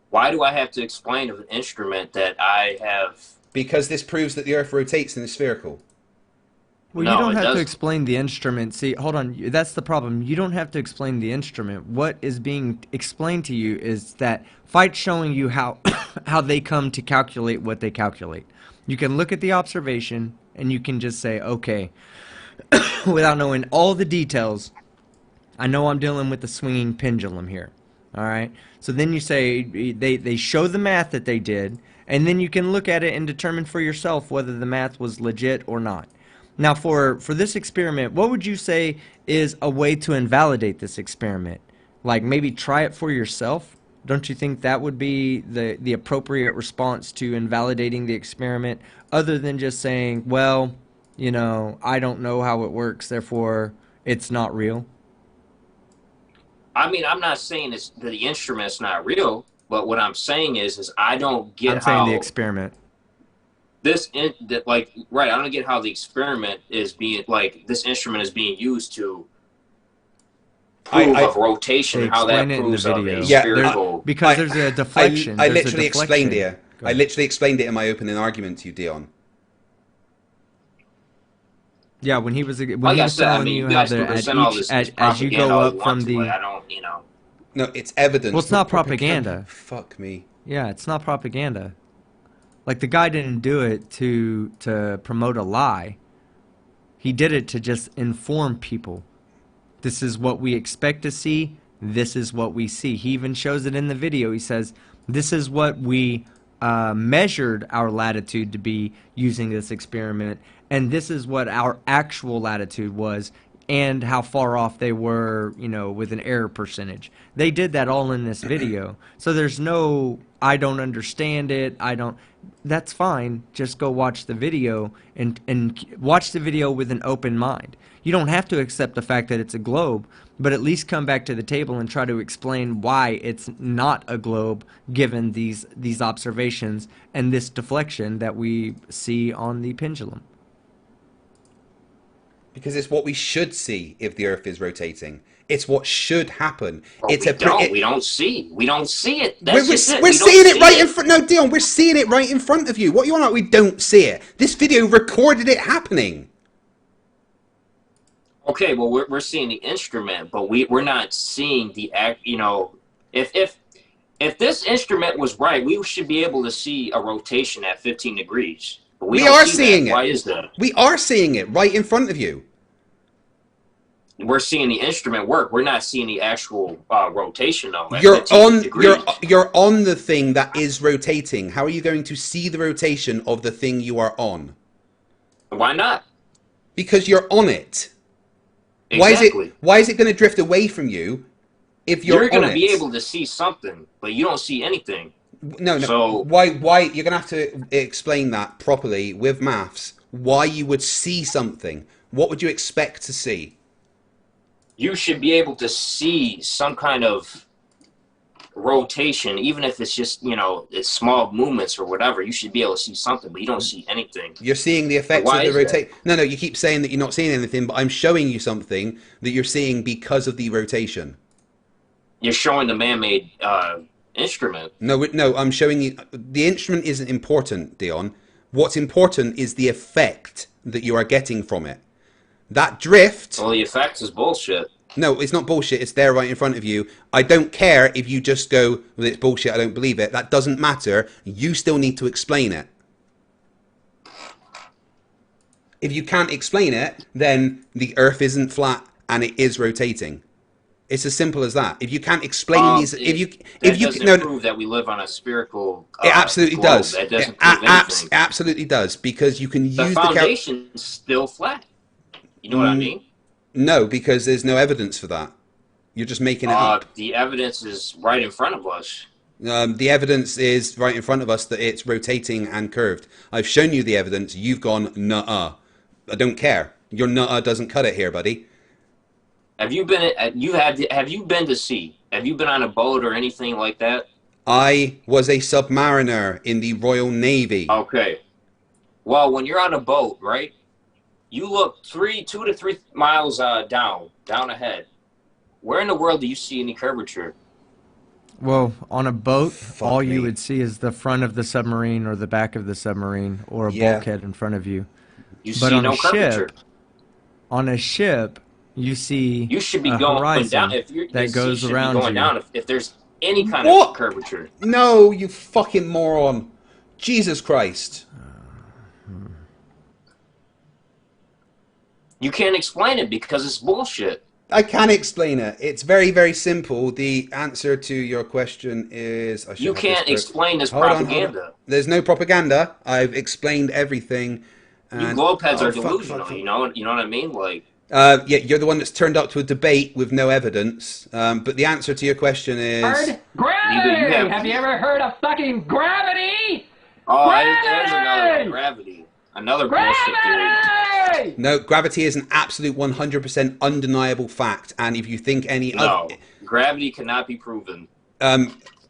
Why do I have to explain an instrument that I have? Because this proves that the Earth rotates and is spherical. Well, No, you don't it have to doesn't. explain the instrument. See, hold on. That's the problem. You don't have to explain the instrument. What is being explained to you is that Fight's showing you how how they come to calculate what they calculate. You can look at the observation and you can just say, okay, without knowing all the details, I know I'm dealing with the swinging pendulum here. All right. So then you say they show the math that they did, and then you can look at it and determine for yourself whether the math was legit or not. Now, for this experiment, what would you say is a way to invalidate this experiment? Like maybe try it for yourself? Don't you think that would be the appropriate response to invalidating the experiment, other than just saying, well, I don't know how it works, therefore it's not real? I mean, I'm not saying that the instrument's not real, but what I'm saying is I don't get I'm saying how the experiment. I don't get how the experiment is being this instrument is being used to prove of rotation. They How that explain it in the proves of video. a Yeah, spherical. Because there's a deflection. I There's a literally explained deflection. it. Go I ahead. literally explained it in my opening argument to you, Dion. Yeah, when he was telling Like I said, I mean, you you how guys the, can at present all each this as you propaganda go all up you from want the to, but I don't, No, it's evidence. Well, it's not not propaganda. Fuck me. Yeah, it's not propaganda. Like the guy didn't do it to promote a lie. He did it to just inform people. This is what we expect to see. This is what we see. He even shows it in the video. He says, this is what we measured our latitude to be using this experiment, and this is what our actual latitude was and how far off they were, with an error percentage. They did that all in this video. So there's no, I don't understand it, that's fine. Just go watch the video and watch the video with an open mind. You don't have to accept the fact that it's a globe, but at least come back to the table and try to explain why it's not a globe given these observations and this deflection that we see on the pendulum. Because it's what we should see if the Earth is rotating. It's what should happen. Well, we don't see it. That's We're seeing it right in front. No, Dion, we're seeing it right in front of you. What you want? We don't see it. This video recorded it happening. Okay, well, we're seeing the instrument, but we're not seeing the act. If this instrument was right, we should be able to see a rotation at 15 degrees. But we are seeing it. Why is that? We are seeing it right in front of you. We're seeing the instrument work. We're not seeing the actual rotation though. You're on the thing that is rotating. How are you going to see the rotation of the thing you are on? Why not? Because you're on it. Exactly. Why is it going to drift away from you if you're going to it? be able to see something, but you don't see anything. No. So why you're going to have to explain that properly with maths. Why you would see something? What would you expect to see? You should be able to see some kind of rotation, even if it's just, it's small movements or whatever. You should be able to see something, but you don't see anything. You're seeing the effects of the rotation. No, you keep saying that you're not seeing anything, but I'm showing you something that you're seeing because of the rotation. You're showing the man-made instrument. No, I'm showing you. The instrument isn't important, Dion. What's important is the effect that you are getting from it. That drift... Well, the effect is bullshit. No, it's not bullshit. It's there right in front of you. I don't care if you just go, well, it's bullshit, I don't believe it. That doesn't matter. You still need to explain it. If you can't explain it, then the Earth isn't flat and it is rotating. It's as simple as that. If you can't explain these... That doesn't prove that we live on a spherical it absolutely globe. Does. That doesn't prove anything. Absolutely does, because you can use the foundation's still flat. You know what I mean? No, because there's no evidence for that. You're just making it up. The evidence is right in front of us. The evidence is right in front of us that it's rotating and curved. I've shown you the evidence. You've gone, nuh-uh. I don't care. Your nuh-uh doesn't cut it here, buddy. Have you been to sea? Have you been on a boat or anything like that? I was a submariner in the Royal Navy. Okay. Well, when you're on a boat, right? You look 2 to 3 miles down ahead. Where in the world do you see any curvature? Well, on a boat, all you would see is the front of the submarine or the back of the submarine or a bulkhead in front of you. You see no curvature. On a ship, you see you should be going down that goes around you. Down if there's any kind of curvature. No, you fucking moron. Jesus Christ. You can't explain it because it's bullshit. I can explain it. It's very, very simple. The answer to your question is... You can't explain this propaganda. Hold on. There's no propaganda. I've explained everything. And, you globeheads are delusional, you know what I mean? Like... yeah, you're the one that's turned up to a debate with no evidence. But the answer to your question is... Gravity! Have you ever heard of fucking gravity? Oh, there's another gravity. Another bullshit theory. No, gravity is an absolute 100% undeniable fact. And if you think any other... gravity cannot be proven.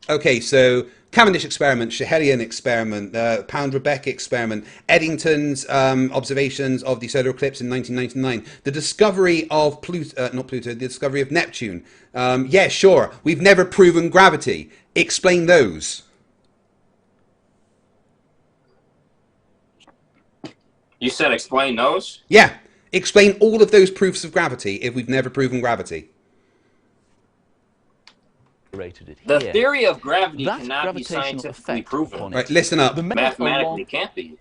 Okay, so Cavendish experiment, Scheherian experiment, Pound-Rebecca experiment, Eddington's observations of the solar eclipse in 1999, the discovery of the discovery of Neptune. Yeah, sure, we've never proven gravity. Explain those. You said explain those? Yeah, explain all of those proofs of gravity if we've never proven gravity. The theory of gravity cannot be scientifically proven. Right, listen up. Mathematically can't be.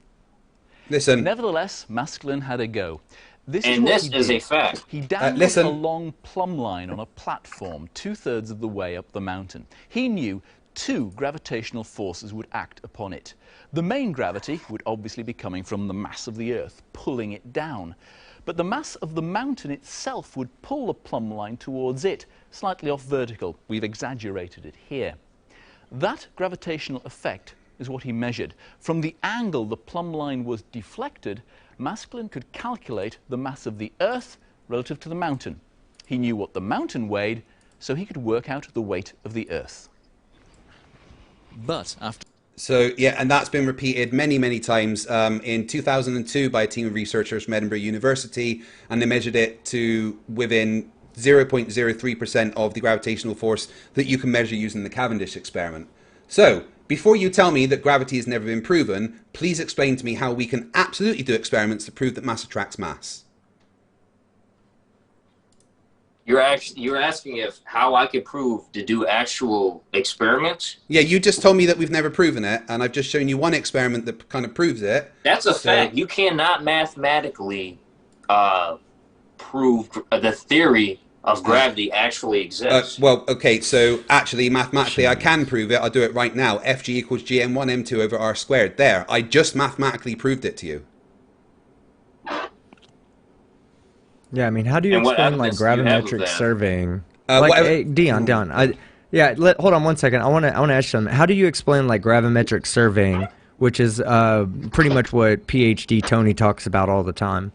Listen. Nevertheless, Maskelyne had a go. This is a fact. He dangled a long plumb line on a platform 2/3 of the way up the mountain. He knew 2 gravitational forces would act upon it. The main gravity would obviously be coming from the mass of the Earth, pulling it down. but the mass of the mountain itself would pull the plumb line towards it, slightly off vertical. We've exaggerated it here. That gravitational effect is what he measured. From the angle the plumb line was deflected, Maskelyne could calculate the mass of the Earth relative to the mountain. He knew what the mountain weighed, so he could work out the weight of the Earth. But after... So, yeah, and that's been repeated many, many times in 2002 by a team of researchers from Edinburgh University, and they measured it to within 0.03% of the gravitational force that you can measure using the Cavendish experiment. So, before you tell me that gravity has never been proven, please explain to me how we can absolutely do experiments to prove that mass attracts mass. You're asking if how I could prove to do actual experiments? Yeah, you just told me that we've never proven it, and I've just shown you one experiment that kind of proves it. That's a fact. You cannot mathematically prove the theory of gravity actually exists. Well, okay, so actually, mathematically, I can prove it. I'll do it right now. Fg equals gm1 m2 over r squared. There, I just mathematically proved it to you. Yeah, I mean, how do you explain like gravimetric surveying? Like, hey, Dion, hold on one second. I want to ask you something. How do you explain like gravimetric surveying, which is pretty much what PhD Tony talks about all the time?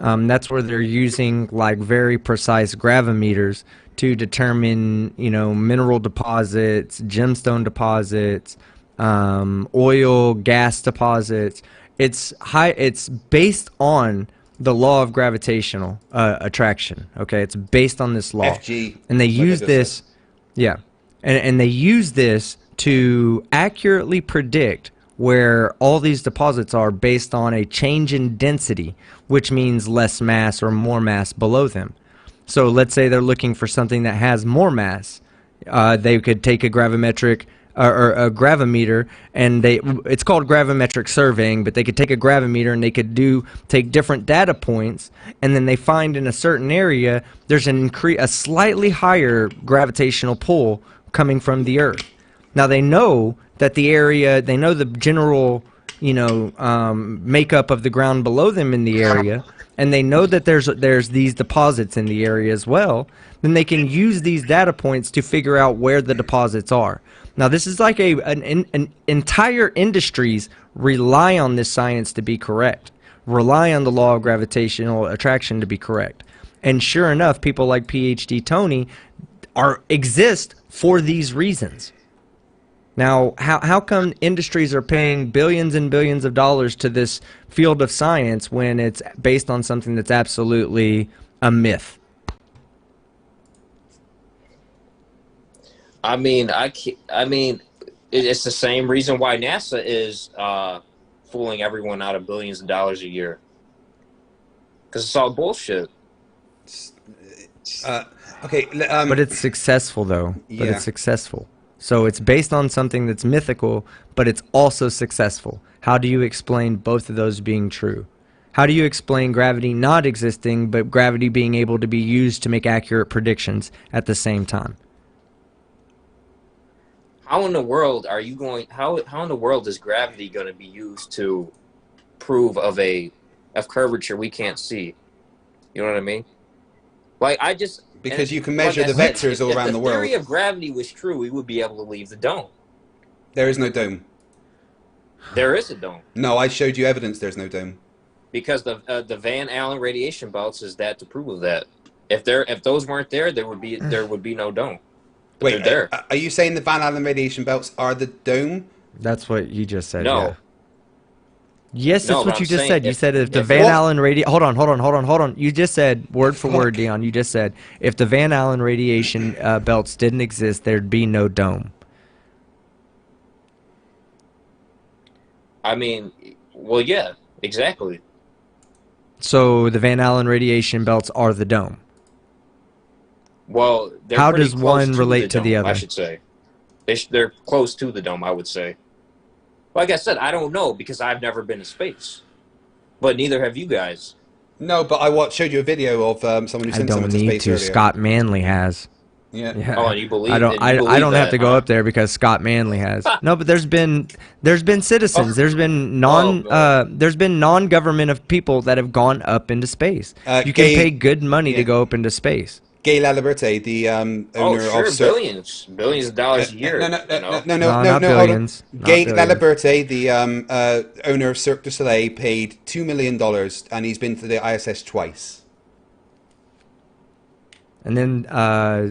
That's where they're using like very precise gravimeters to determine, you know, mineral deposits, gemstone deposits, oil, gas deposits. It's based on the law of gravitational attraction. Okay, it's based on this law, FG, and they use this, and they use this to accurately predict where all these deposits are based on a change in density, which means less mass or more mass below them. So let's say they're looking for something that has more mass. They could take a gravimetric or a gravimeter, and it's called gravimetric surveying, but they could take a gravimeter and they could take different data points, and then they find in a certain area there's a slightly higher gravitational pull coming from the Earth. Now they know that the area, they know the general, makeup of the ground below them in the area, and they know that there's these deposits in the area as well. Then they can use these data points to figure out where the deposits are. Now this is like an entire industries rely on this science to be correct, rely on the law of gravitational attraction to be correct. And sure enough, people like PhD Tony exist for these reasons. Now, how come industries are paying billions and billions of dollars to this field of science when it's based on something that's absolutely a myth? I mean, it's the same reason why NASA is fooling everyone out of billions of dollars a year. Because it's all bullshit. Okay, but it's successful, though. Yeah. But it's successful. So it's based on something that's mythical, but it's also successful. How do you explain both of those being true? How do you explain gravity not existing, but gravity being able to be used to make accurate predictions at the same time? How in the world are you going? How in the world is gravity going to be used to prove of curvature we can't see? You know what I mean? Like because you can measure the vectors all around the world. If the theory of gravity was true, we would be able to leave the dome. There is no dome. There is a dome. No, I showed you evidence. There's no dome. Because the Van Allen radiation belts is that to prove of that. If those weren't there, there would be no dome. But wait, there. Are you saying the Van Allen radiation belts are the dome? That's what you just said. No. Yeah. Yes, that's what you just said. You said if the Van Allen radiation... Hold on. You just said, word for word, Dion, you just said, if the Van Allen radiation belts didn't exist, there'd be no dome. I mean, well, yeah, exactly. So the Van Allen radiation belts are the dome. Well, how does one relate to the other? I should say. They're close to the dome, I would say. Like I said, I don't know because I've never been to space. But neither have you guys. No, but I showed you a video of someone who sent someone to space earlier. Scott Manley has. Yeah. Yeah. Oh, and you believe I don't. that? You I don't believe have to that, go huh? up there because Scott Manley has. No, but there's been citizens. There's been there's been non-government of people that have gone up into space. You can pay good money to go up into space. Gail Aliberte, the Oh, owner sure, of billions of dollars a year. no, no, You no, no, know. no, No, no, not no, hold on. billions. Not Gail billions. Aliberte, the owner of Cirque du Soleil, paid $2 million, and he's been to the ISS twice. And then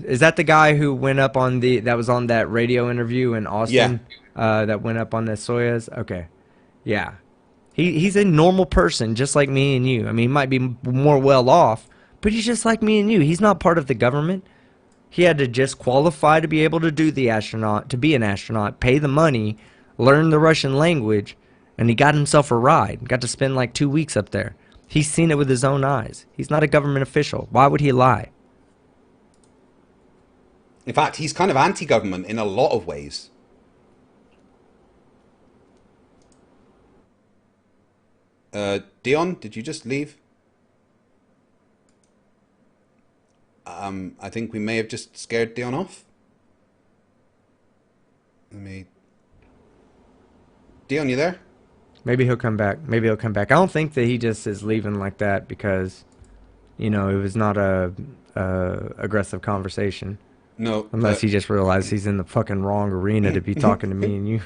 is that the guy who went up on that was on that radio interview in Austin? That went up on the Soyuz? Okay. Yeah. He's a normal person just like me and you. I mean, he might be more well off, but he's just like me and you. He's not part of the government. He had to just qualify to be able to do the astronaut, to be an astronaut, pay the money, learn the Russian language, and he got himself a ride. Got to spend like 2 weeks up there. He's seen it with his own eyes. He's not a government official. Why would he lie? In fact, he's kind of anti-government in a lot of ways. Dion, did you just leave? I think we may have just scared Dion off. Dion, you there? Maybe he'll come back. Maybe he'll come back. I don't think that he just is leaving like that because, you know, it was not a aggressive conversation. No. Unless he just realized he's in the fucking wrong arena to be talking to me and you.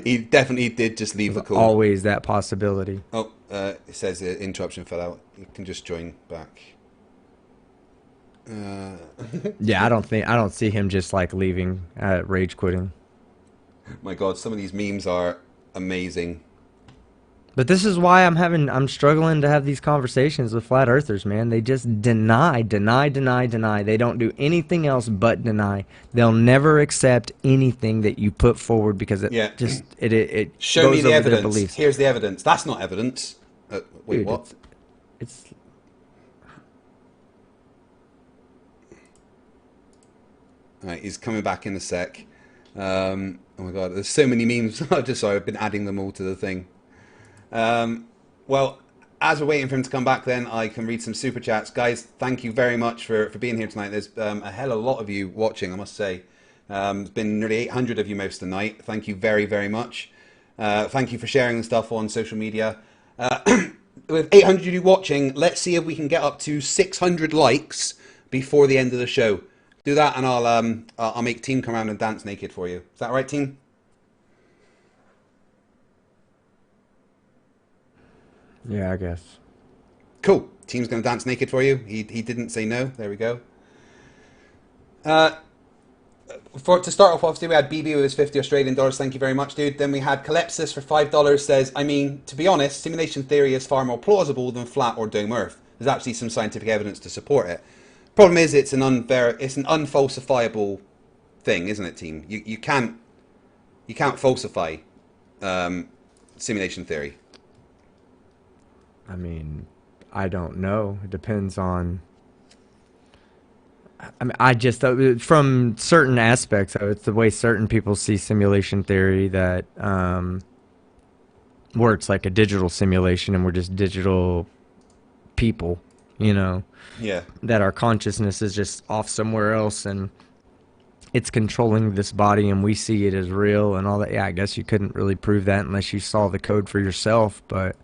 He definitely did just leave the call. Always that possibility. Oh, it says the interruption fell out. You can just join back. Yeah, I don't see him just like leaving, rage quitting. My God, some of these memes are amazing. But this is why I'm struggling to have these conversations with flat earthers, man. They just deny. They don't do anything else but deny. They'll never accept anything that you put forward because it show me goes the over their evidence. beliefs. Here's the evidence. That's not evidence. Wait, Dude, what? It's All right, he's coming back in a sec. Oh my God, there's so many memes. I've been adding them all to the thing. Well, as we're waiting for him to come back, then I can read some super chats. Guys, thank you very much for being here tonight. There's a hell of a lot of you watching, I must say. There's been nearly 800 of you most of the night. Thank you very, very much. Thank you for sharing the stuff on social media. With 800 of you watching, let's see if we can get up to 600 likes before the end of the show. Do that, and I'll make Team come around and dance naked for you. Is that right, Team? yeah, I guess. Cool. Team's going to dance naked for you. He didn't say no. There we go. To start off, obviously, we had BB with his 50 Australian dollars. Thank you very much, dude. Then we had Calypsis for $5 says, I mean, to be honest, simulation theory is far more plausible than flat or dome Earth. There's actually some scientific evidence to support it. Problem is, it's an unfalsifiable thing, isn't it, Team? You can't falsify simulation theory. I mean, I don't know. It depends on. I mean, I just from certain aspects of it, it's the way certain people see simulation theory that where it's like a digital simulation and we're just digital people, you know. Yeah. That our consciousness is just off somewhere else and it's controlling this body and we see it as real and all that. Yeah, I guess you couldn't really prove that unless you saw the code for yourself, but.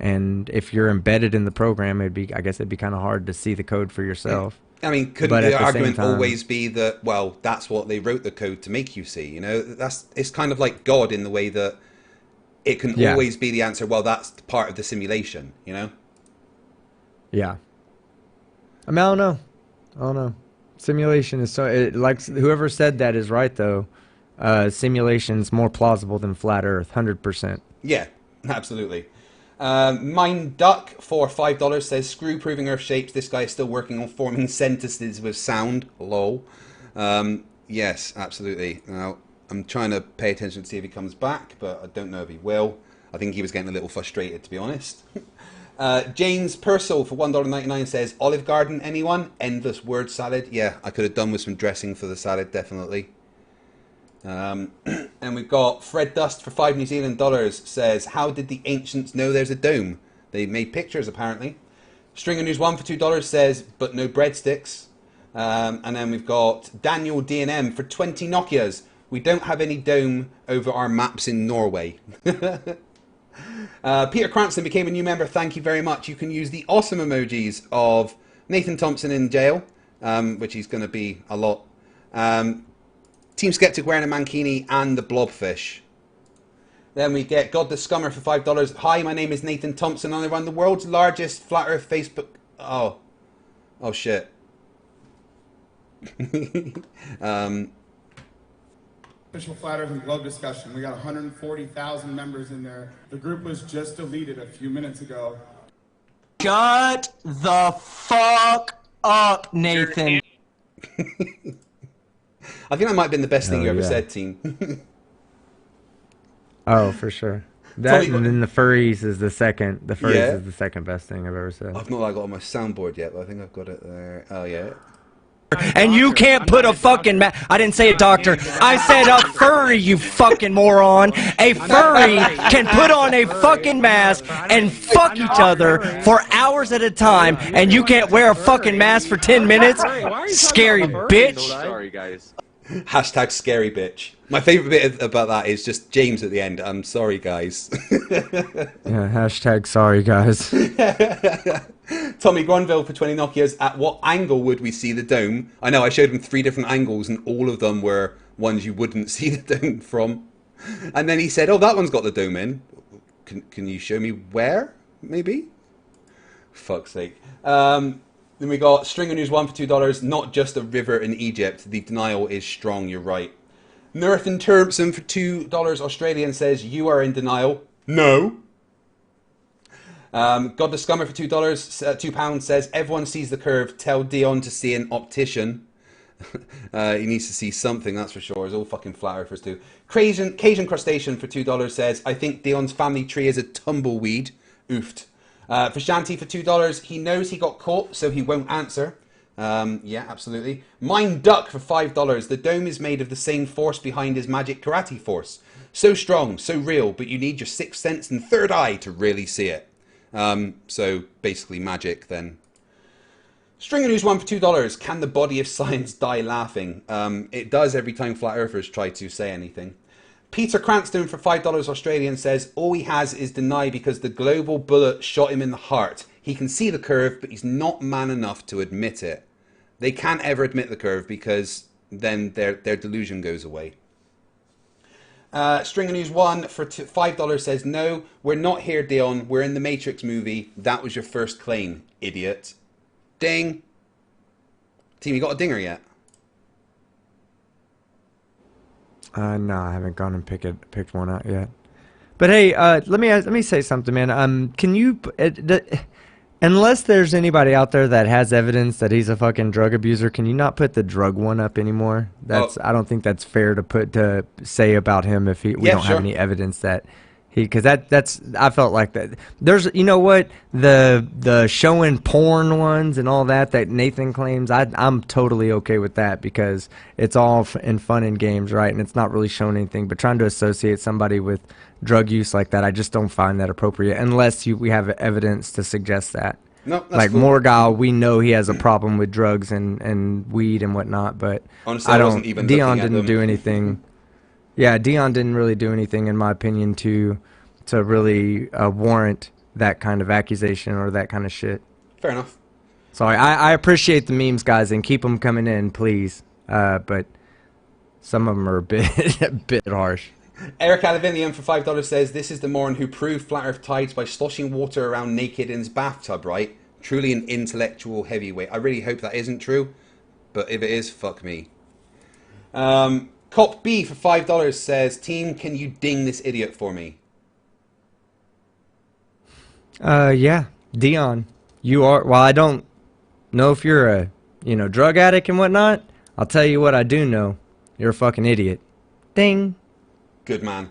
And if you're embedded in the program, I guess it'd be kind of hard to see the code for yourself. I mean, couldn't the argument always be that, well, that's what they wrote the code to make you see? You know, it's kind of like God in the way that it can always be the answer. Well, that's part of the simulation. You know? Yeah. I mean, I don't know. Simulation is like whoever said that is right though. Simulation's more plausible than flat Earth, 100%. Yeah, absolutely. Mine Duck for $5 says, screw proving Earth shapes. This guy is still working on forming sentences with sound. Lol. Yes, absolutely. Now, I'm trying to pay attention to see if he comes back, but I don't know if he will. I think he was getting a little frustrated, to be honest. James Purcell for $1.99 says, Olive Garden, anyone? Endless word salad. Yeah, I could have done with some dressing for the salad, definitely. And we've got Fred Dust for $5 New Zealand says, how did the ancients know there's a dome? They made pictures, apparently. Stringer News 1 for $2 says, but no breadsticks. And then we've got Daniel D&M for 20 Nokias. We don't have any dome over our maps in Norway. Peter Cranston became a new member. Thank you very much. You can use the awesome emojis of Nathan Thompson in jail, which he's going to be a lot. Team Skeptic wearing a mankini and the blobfish. Then we get God the Scummer for $5. Hi, my name is Nathan Thompson and I run the world's largest Flat Earth Facebook... Oh shit. Official Flat Earth and Globe discussion. We got 140,000 members in there. The group was just deleted a few minutes ago. Shut the fuck up, Nathan. I think that might have been the best thing you ever said, team. Oh, for sure. That and then the furries is the second. The furries is the second best thing I've ever said. I've not got it on my soundboard yet, but I think I've got it there. Oh yeah. And you can't put a fucking I didn't say a doctor. I said a furry, you fucking moron. A furry can put on a fucking mask and fuck each other for hours at a time, and you can't wear a fucking mask for 10 minutes? Scary bitch. Sorry, guys. Hashtag scary bitch. My favorite bit about that is just James at the end. I'm sorry, guys. Yeah, hashtag sorry, guys. Tommy Gronville for 20 Nokias. At what angle would we see the dome? I know I showed him 3 different angles and all of them were ones you wouldn't see the dome from. And then he said, oh, that one's got the dome in. Can you show me where? Maybe? Fuck's sake. Then we got Stringer News 1 for $2. Not just a river in Egypt. The denial is strong. You're right. Nerthan Terpson for $2 Australian says, you are in denial. No. God the Scummer for $2, £2 says, everyone sees the curve. Tell Dion to see an optician. He needs to see something, that's for sure. It's all fucking flat earthers too. Cajun Crustacean for $2 says, I think Dion's family tree is a tumbleweed. Oofed. For Shanti for $2, he knows he got caught, so he won't answer. Yeah, absolutely. Mine Duck for $5. The dome is made of the same force behind his magic karate force. So strong, so real, but you need your sixth sense and third eye to really see it. So basically magic then. Stringer News 1 for $2. Can the body of science die laughing? It does every time flat earthers try to say anything. Peter Cranston for $5 Australian says, all he has is deny because the global bullet shot him in the heart. He can see the curve, but he's not man enough to admit it. They can't ever admit the curve because then their delusion goes away. Stringer News 1 for $5 says, no, we're not here, Dion. We're in the Matrix movie. That was your first claim, idiot. Ding. Team, you got a dinger yet? No, I haven't gone and picked one out yet. But hey, let me say something, man. Can you, unless there's anybody out there that has evidence that he's a fucking drug abuser, can you not put the drug one up anymore? I don't think that's fair to say about him if we don't have any evidence that because I felt like that. There's, you know what, the showing porn ones and all that Nathan claims, I'm totally okay with that because it's all in fun and games, right? And it's not really showing anything, but trying to associate somebody with drug use like that, I just don't find that appropriate unless we have evidence to suggest that. No, like cool. Morgal, we know he has a problem with drugs and weed and whatnot, but honestly, Dion didn't do anything. Yeah, Dion didn't really do anything, in my opinion, to really warrant that kind of accusation or that kind of shit. Fair enough. So I appreciate the memes, guys, and keep them coming in, please. But some of them are a bit harsh. Eric Alivinian for $5 says, this is the moron who proved flat earth tides by sloshing water around naked in his bathtub, right? Truly an intellectual heavyweight. I really hope that isn't true, but if it is, fuck me. Cop B for $5 says, team, can you ding this idiot for me? Yeah, Dion, you are. Well, I don't know if you're a drug addict and whatnot. I'll tell you what I do know. You're a fucking idiot. Ding. Good man.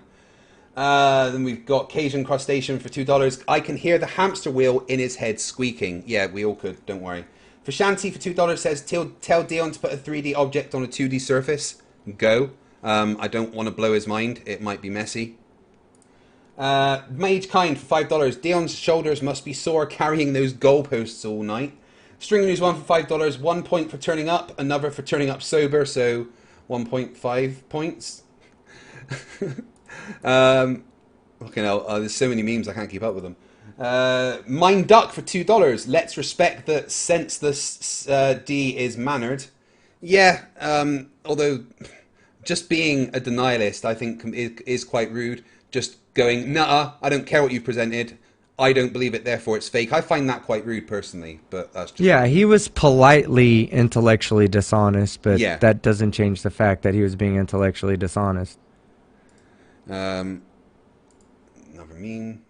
Then we've got Cajun Crustacean for $2. I can hear the hamster wheel in his head squeaking. Yeah, we all could. Don't worry. For Shanti for $2 says, tell Dion to put a 3D object on a 2D surface. Go. I don't want to blow his mind. It might be messy. Mage Kind for $5. Dion's shoulders must be sore carrying those goalposts all night. String News 1 for $5. 1 point for turning up, another for turning up sober, so 1.5 points. Fucking hell, there's so many memes I can't keep up with them. Mind Duck for $2. Let's respect that senseless D is mannered. Yeah, although just being a denialist, I think, is quite rude. Just going, nah, I don't care what you've presented. I don't believe it, therefore it's fake. I find that quite rude personally, but that's just... Yeah, he was politely intellectually dishonest, but Yeah. that doesn't change the fact that he was being intellectually dishonest. Another meme.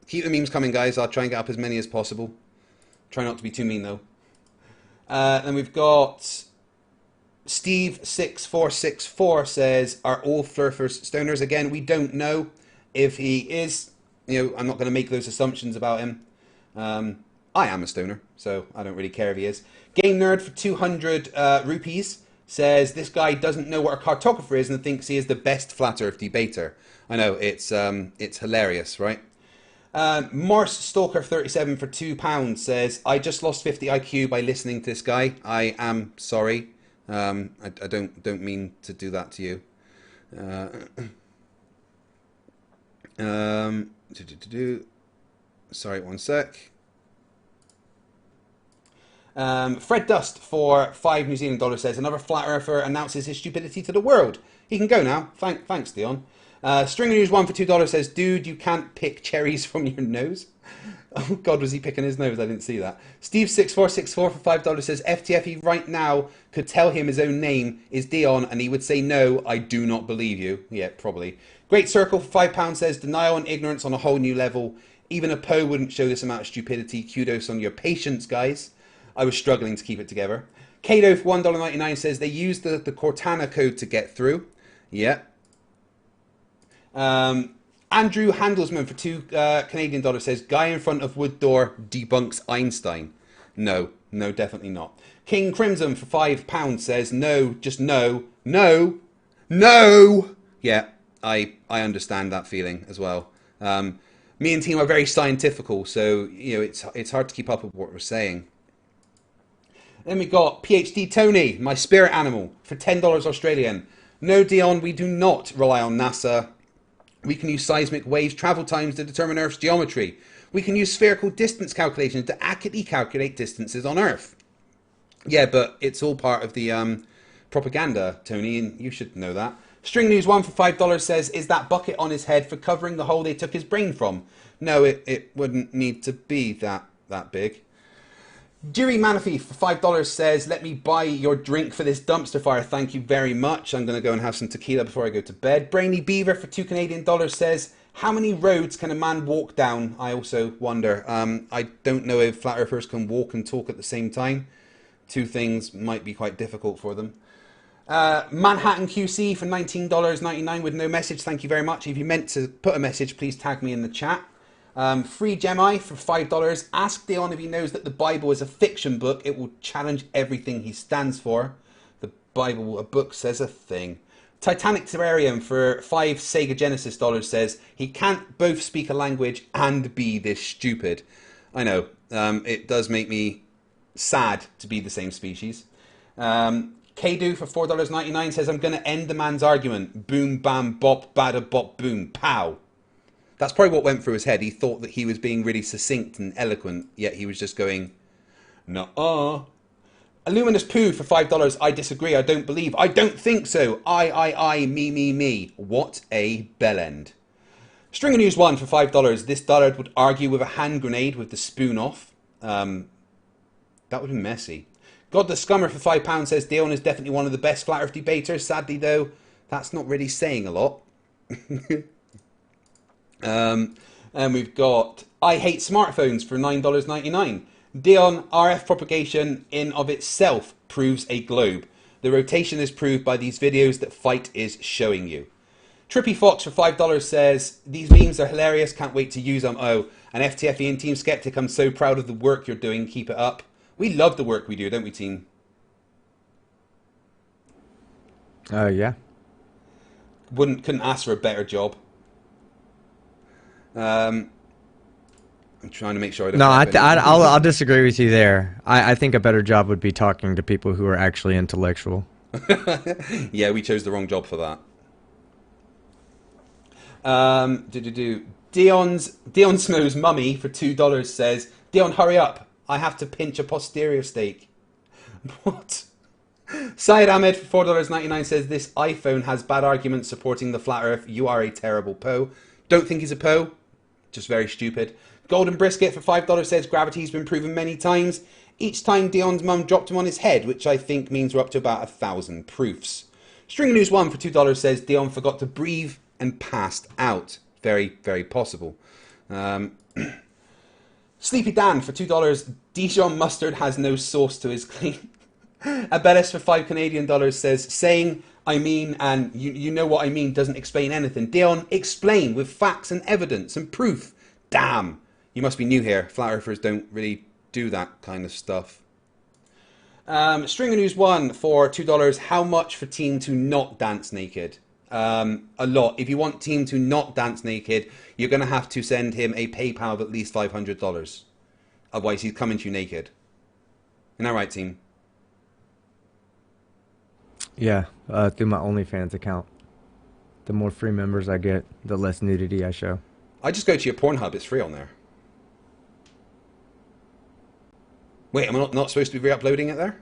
Keep the memes coming, guys. I'll try and get up as many as possible. Try not to be too mean, though. Then we've got Steve6464 says, are all Flerfs stoners? Again, we don't know if he is. You know, I'm not going to make those assumptions about him. I am a stoner, so I don't really care if he is. Game Nerd for 200 rupees says, this guy doesn't know what a cartographer is and thinks he is the best flat earth debater. I know, it's hilarious, right? Morse Stalker 37 for £2 says, I just lost 50 IQ by listening to this guy. I am sorry. I don't mean to do that to you. Sorry, one sec. Fred Dust for $5 New Zealand dollars says, another flat earther announces his stupidity to the world. He can go now. Thanks, Dion. Stringer News 1 for $2 says, dude, you can't pick cherries from your nose. Oh God, was he picking his nose? I didn't see that. Steve6464 for $5 says, FTFE right now could tell him his own name is Dion and he would say, no, I do not believe you. Yeah, probably. Great Circle for £5 says, denial and ignorance on a whole new level. Even a Poe wouldn't show this amount of stupidity. Kudos on your patience, guys. I was struggling to keep it together. Kato for $1.99 says, they used the Cortana code to get through. Yeah. Andrew Handelsman for $2 Canadian dollars says, guy in front of wood door debunks Einstein. No, definitely not. King Crimson for £5 says, no, just no. Yeah, I understand that feeling as well. Me and team are very scientifical, so you know it's hard to keep up with what we're saying. Then we got PhD Tony, my spirit animal, for $10 Australian. No, Dion, we do not rely on NASA. We can use seismic waves travel times to determine Earth's geometry. We can use spherical distance calculations to accurately calculate distances on Earth. Yeah, but it's all part of the propaganda, Tony, and you should know that. String News 1 for $5 says, is that bucket on his head for covering the hole they took his brain from? No, it wouldn't need to be that big. Jiri Manafee for $5 says, let me buy your drink for this dumpster fire. Thank you very much. I'm going to go and have some tequila before I go to bed. Brainy Beaver for $2 Canadian says, how many roads can a man walk down? I also wonder. I don't know if flat earthers can walk and talk at the same time. Two things might be quite difficult for them. Manhattan QC for $19.99 with no message. Thank you very much. If you meant to put a message, please tag me in the chat. Free Gemi for $5. Ask Dion if he knows that the Bible is a fiction book. It will challenge everything he stands for. The Bible, a book, says a thing. Titanic Terrarium for $5 Sega Genesis dollars says, he can't both speak a language and be this stupid. I know. It does make me sad to be the same species. Kadu for $4.99 says, I'm going to end the man's argument. Boom, bam, bop, bada, bop, boom, pow. That's probably what went through his head. He thought that he was being really succinct and eloquent, yet he was just going, nuh-uh. Illuminous Poo for $5. I disagree. I don't believe. I don't think so. I, me. What a bellend. Stringer News 1 for $5. This dullard would argue with a hand grenade with the spoon off. That would be messy. God the Scummer for £5 says, Dion is definitely one of the best flat earth debaters. Sadly, though, that's not really saying a lot. And we've got I Hate Smartphones for $9.99. Dion, RF propagation in of itself proves a globe. The rotation is proved by these videos that Fight is showing you. Trippy Fox for $5 says, these memes are hilarious, can't wait to use them. Oh, and FTFE and Team Skeptic, I'm so proud of the work you're doing, keep it up. We love the work we do, don't we, team? Yeah. Couldn't ask for a better job. I'm trying to make sure I don't. No, have any- I'll disagree with you there. I think a better job would be talking to people who are actually intellectual. Yeah, we chose the wrong job for that. Dion Smo's mummy for $2 says, Dion, hurry up. I have to pinch a posterior steak. What? Syed Ahmed for $4.99 says, this iPhone has bad arguments supporting the flat earth. You are a terrible Poe. Don't think he's a Poe. Just very stupid. Golden Brisket for $5 says, gravity's been proven many times. Each time Dion's mum dropped him on his head, which I think means we're up to about 1,000 proofs. String News 1 for $2 says, Dion forgot to breathe and passed out. Very, very possible. Sleepy Dan for $2. Dijon mustard has no sauce to his claim. Abelis for $5 Canadian says, saying I mean and you know what I mean doesn't explain anything. Dion, explain with facts and evidence and proof. Damn. You must be new here. Flat earthers don't really do that kind of stuff. Stringer News 1 for $2. How much for Team to not dance naked? A lot. If you want Team to not dance naked, you're going to have to send him a PayPal of at least $500. Otherwise, he's coming to you naked. Isn't that right, Team? Yeah, through my OnlyFans account. The more free members I get, the less nudity I show. I just go to your Pornhub. It's free on there. Wait, am I not supposed to be re-uploading it there?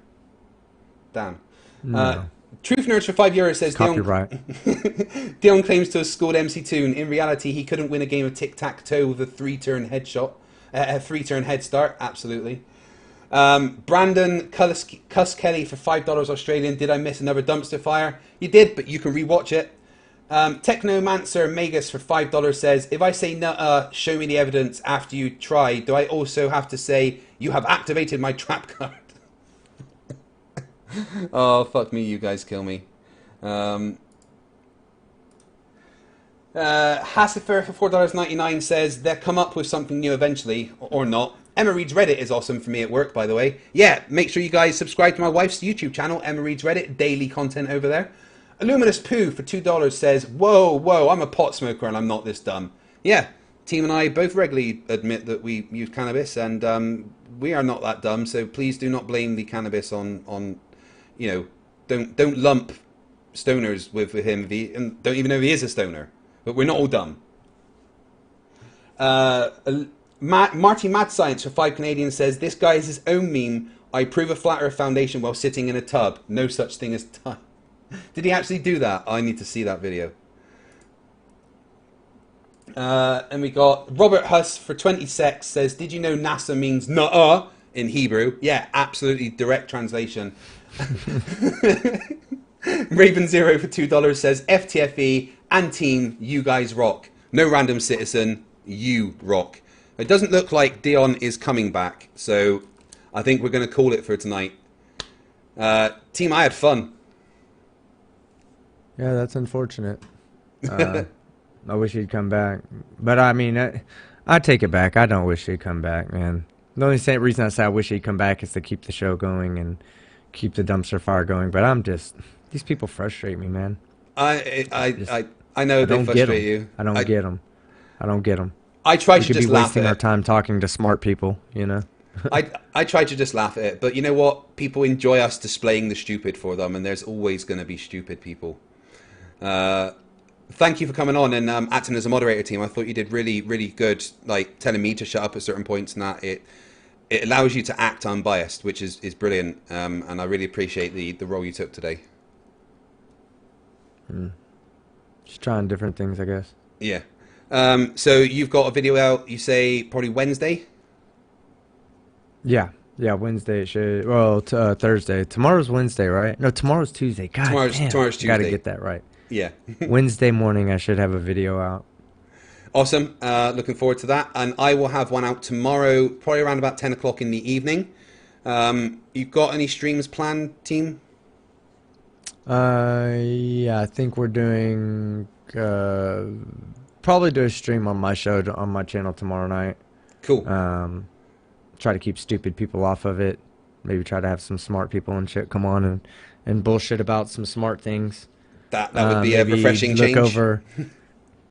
Damn. No. Truth Nerds for €5 says Copyright. Dion claims to have scored MC Toon. In reality, he couldn't win a game of tic-tac-toe with a three-turn headshot. A three-turn head start. Absolutely. Brandon Cuss Kelly for $5 Australian. Did I miss another dumpster fire? You did, but you can rewatch it. Technomancer Magus for $5 says, if I say nuh show me the evidence after you try, do I also have to say you have activated my trap card? Oh, fuck me, you guys kill me. Hassifer for $4.99 says, they'll come up with something new eventually, or not. Emma Reed's Reddit is awesome for me at work, by the way. Yeah, make sure you guys subscribe to my wife's YouTube channel, Emma Reed's Reddit, daily content over there. Illuminous Pooh for $2 says, whoa, I'm a pot smoker and I'm not this dumb. Yeah, Team and I both regularly admit that we use cannabis, and we are not that dumb, so please do not blame the cannabis on you know, don't lump stoners with him, and don't even know he is a stoner. But we're not all dumb. Marty Mad Science for $5 Canadian says, this guy is his own meme. I prove a flat earth foundation while sitting in a tub. No such thing as time. Did he actually do that? I need to see that video. And we got Robert Huss for 20 secs says, did you know NASA means nuh-uh in Hebrew? Yeah, absolutely direct translation. Raven Zero for $2 says, FTFE and team, you guys rock. No random citizen, you rock. It doesn't look like Dion is coming back, so I think we're going to call it for tonight. Team, I had fun. Yeah, that's unfortunate. I wish he'd come back. But I mean, I take it back. I don't wish he'd come back, man. The only reason I say I wish he'd come back is to keep the show going and keep the dumpster fire going. But I'm just, these people frustrate me, man. I know they frustrate you. I don't get them. I don't get them. I try to just be laugh wasting at our it. time talking to smart people, you know. I try to just laugh at it, but you know what? People enjoy us displaying the stupid for them, and there's always going to be stupid people. Thank you for coming on and acting as a moderator, Team. I thought you did really, really good, like telling me to shut up at certain points, and that it allows you to act unbiased, which is brilliant. And I really appreciate the role you took today. Just trying different things, I guess. Yeah. So you've got a video out, you say probably Wednesday? Yeah, Wednesday it should. Well, Thursday. Tomorrow's Wednesday, right? No, tomorrow's Tuesday. God Tomorrow's Tuesday. Got to get that right. Yeah. Wednesday morning I should have a video out. Awesome. Looking forward to that. And I will have one out tomorrow, probably around about 10 o'clock in the evening. You've got any streams planned, Team? Yeah, I think we're doing probably do a stream on my show on my channel tomorrow night. Cool. Try to keep stupid people off of it. Maybe try to have some smart people and shit come on and bullshit about some smart things. That would be a refreshing change.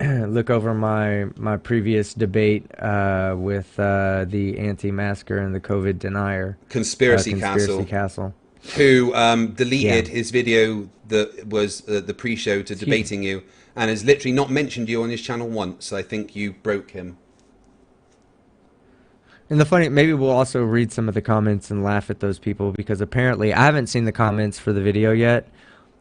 look over my previous debate with the anti-masker and the COVID denier, Conspiracy Castle, who deleted his video that was the pre-show to debating you, and has literally not mentioned you on his channel once. I think you broke him. And the funny, maybe we'll also read some of the comments and laugh at those people, because apparently I haven't seen the comments for the video yet,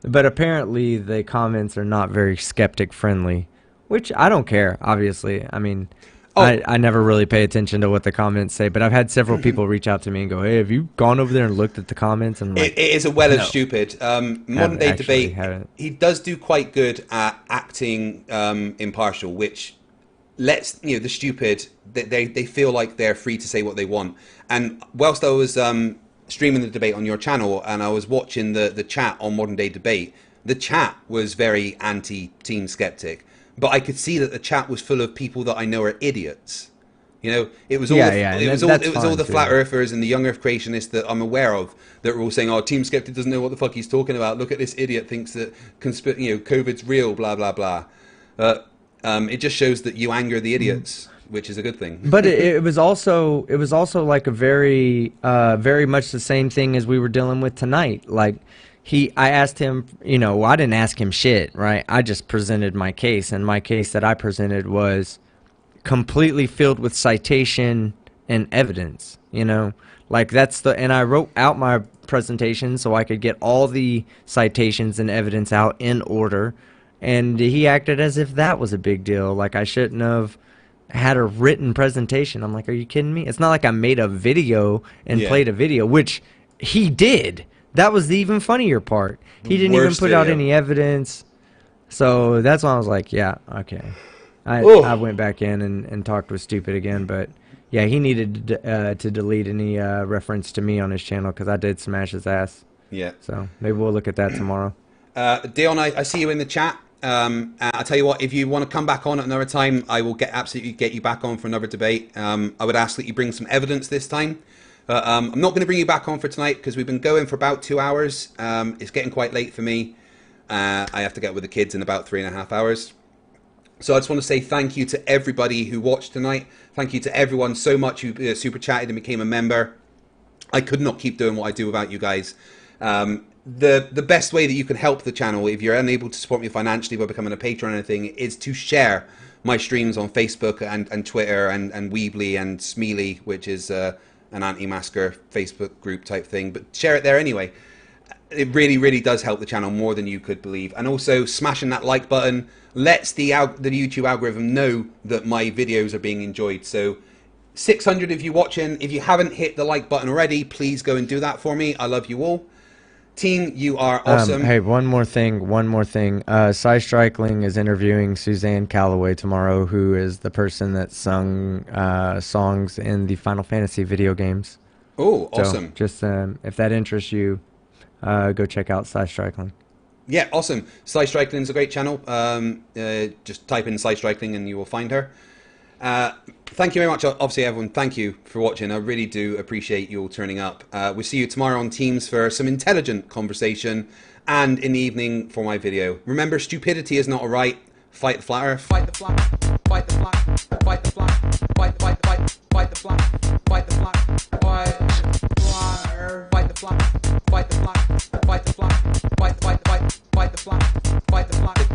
but apparently the comments are not very skeptic friendly, which I don't care, obviously. I mean, I never really pay attention to what the comments say, but I've had several people reach out to me and go, hey, have you gone over there and looked at the comments? And like, it is a well of stupid. Modern Day Debate, he does do quite good at acting impartial, which lets the stupid, they feel like they're free to say what they want. And whilst I was streaming the debate on your channel and I was watching the chat on Modern Day Debate, the chat was very anti-Team Skeptic, but I could see that the chat was full of people that I know are idiots. It was all the flat earthers and the young earth creationists that I'm aware of that were all saying, "Oh, Team Skeptic doesn't know what the fuck he's talking about. Look at this idiot, thinks that COVID's real, blah blah blah." It just shows that you anger the idiots, which is a good thing. But it was also like a very much the same thing as we were dealing with tonight. Like I asked him, I didn't ask him shit, right? I just presented my case, and my case that I presented was completely filled with citation and evidence, like and I wrote out my presentation so I could get all the citations and evidence out in order. And he acted as if that was a big deal. Like I shouldn't have had a written presentation. I'm like, are you kidding me? It's not like I made a video and played a video, which he did. That was the even funnier part. He didn't even put out any evidence. So that's why I was like, yeah, okay. I went back in and talked with Stupid again. But yeah, he needed to delete any reference to me on his channel, because I did smash his ass. Yeah. So maybe we'll look at that tomorrow. Dion, I see you in the chat. I'll tell you what, if you want to come back on at another time, I will absolutely get you back on for another debate. I would ask that you bring some evidence this time. I'm not going to bring you back on for tonight because we've been going for about 2 hours. It's getting quite late for me. I have to get with the kids in about 3.5 hours. So I just want to say thank you to everybody who watched tonight. Thank you to everyone so much who super chatted and became a member. I could not keep doing what I do without you guys. The best way that you can help the channel, if you're unable to support me financially by becoming a patron or anything, is to share my streams on Facebook and Twitter and Weebly and Smeely, which is an anti-masker Facebook group type thing. But share it there anyway. It really, really does help the channel more than you could believe. And also smashing that like button lets the YouTube algorithm know that my videos are being enjoyed. So 600 of you watching, if you haven't hit the like button already, please go and do that for me. I love you all. Team, you are awesome. Hey, one more thing. Cy Strikeling is interviewing Suzanne Calloway tomorrow, who is the person that sung songs in the Final Fantasy video games. Oh, awesome. So just if that interests you, go check out Cy Strikeling. Yeah, awesome. Cy Strikeling is a great channel. Just type in Cy Strikeling and you will find her. Thank you very much, obviously, everyone. Thank you for watching. I really do appreciate you all turning up. We'll see you tomorrow on Teams for some intelligent conversation, and in the evening for my video. Remember, stupidity is not a right. Fight the flat earth. Fight the flat. Fight the flat. Fight the flat. Fight the flat. Fight the flat. Fight the flat. Fight the flat. Fight the flat. Fight the flat. Fight the flat. Fight the flat. Fight the flat. Fight the flat.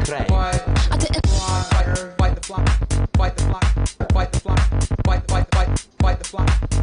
Fight the flat. Fight the flat. Fight the flat. Fight the flat. Fight the flat.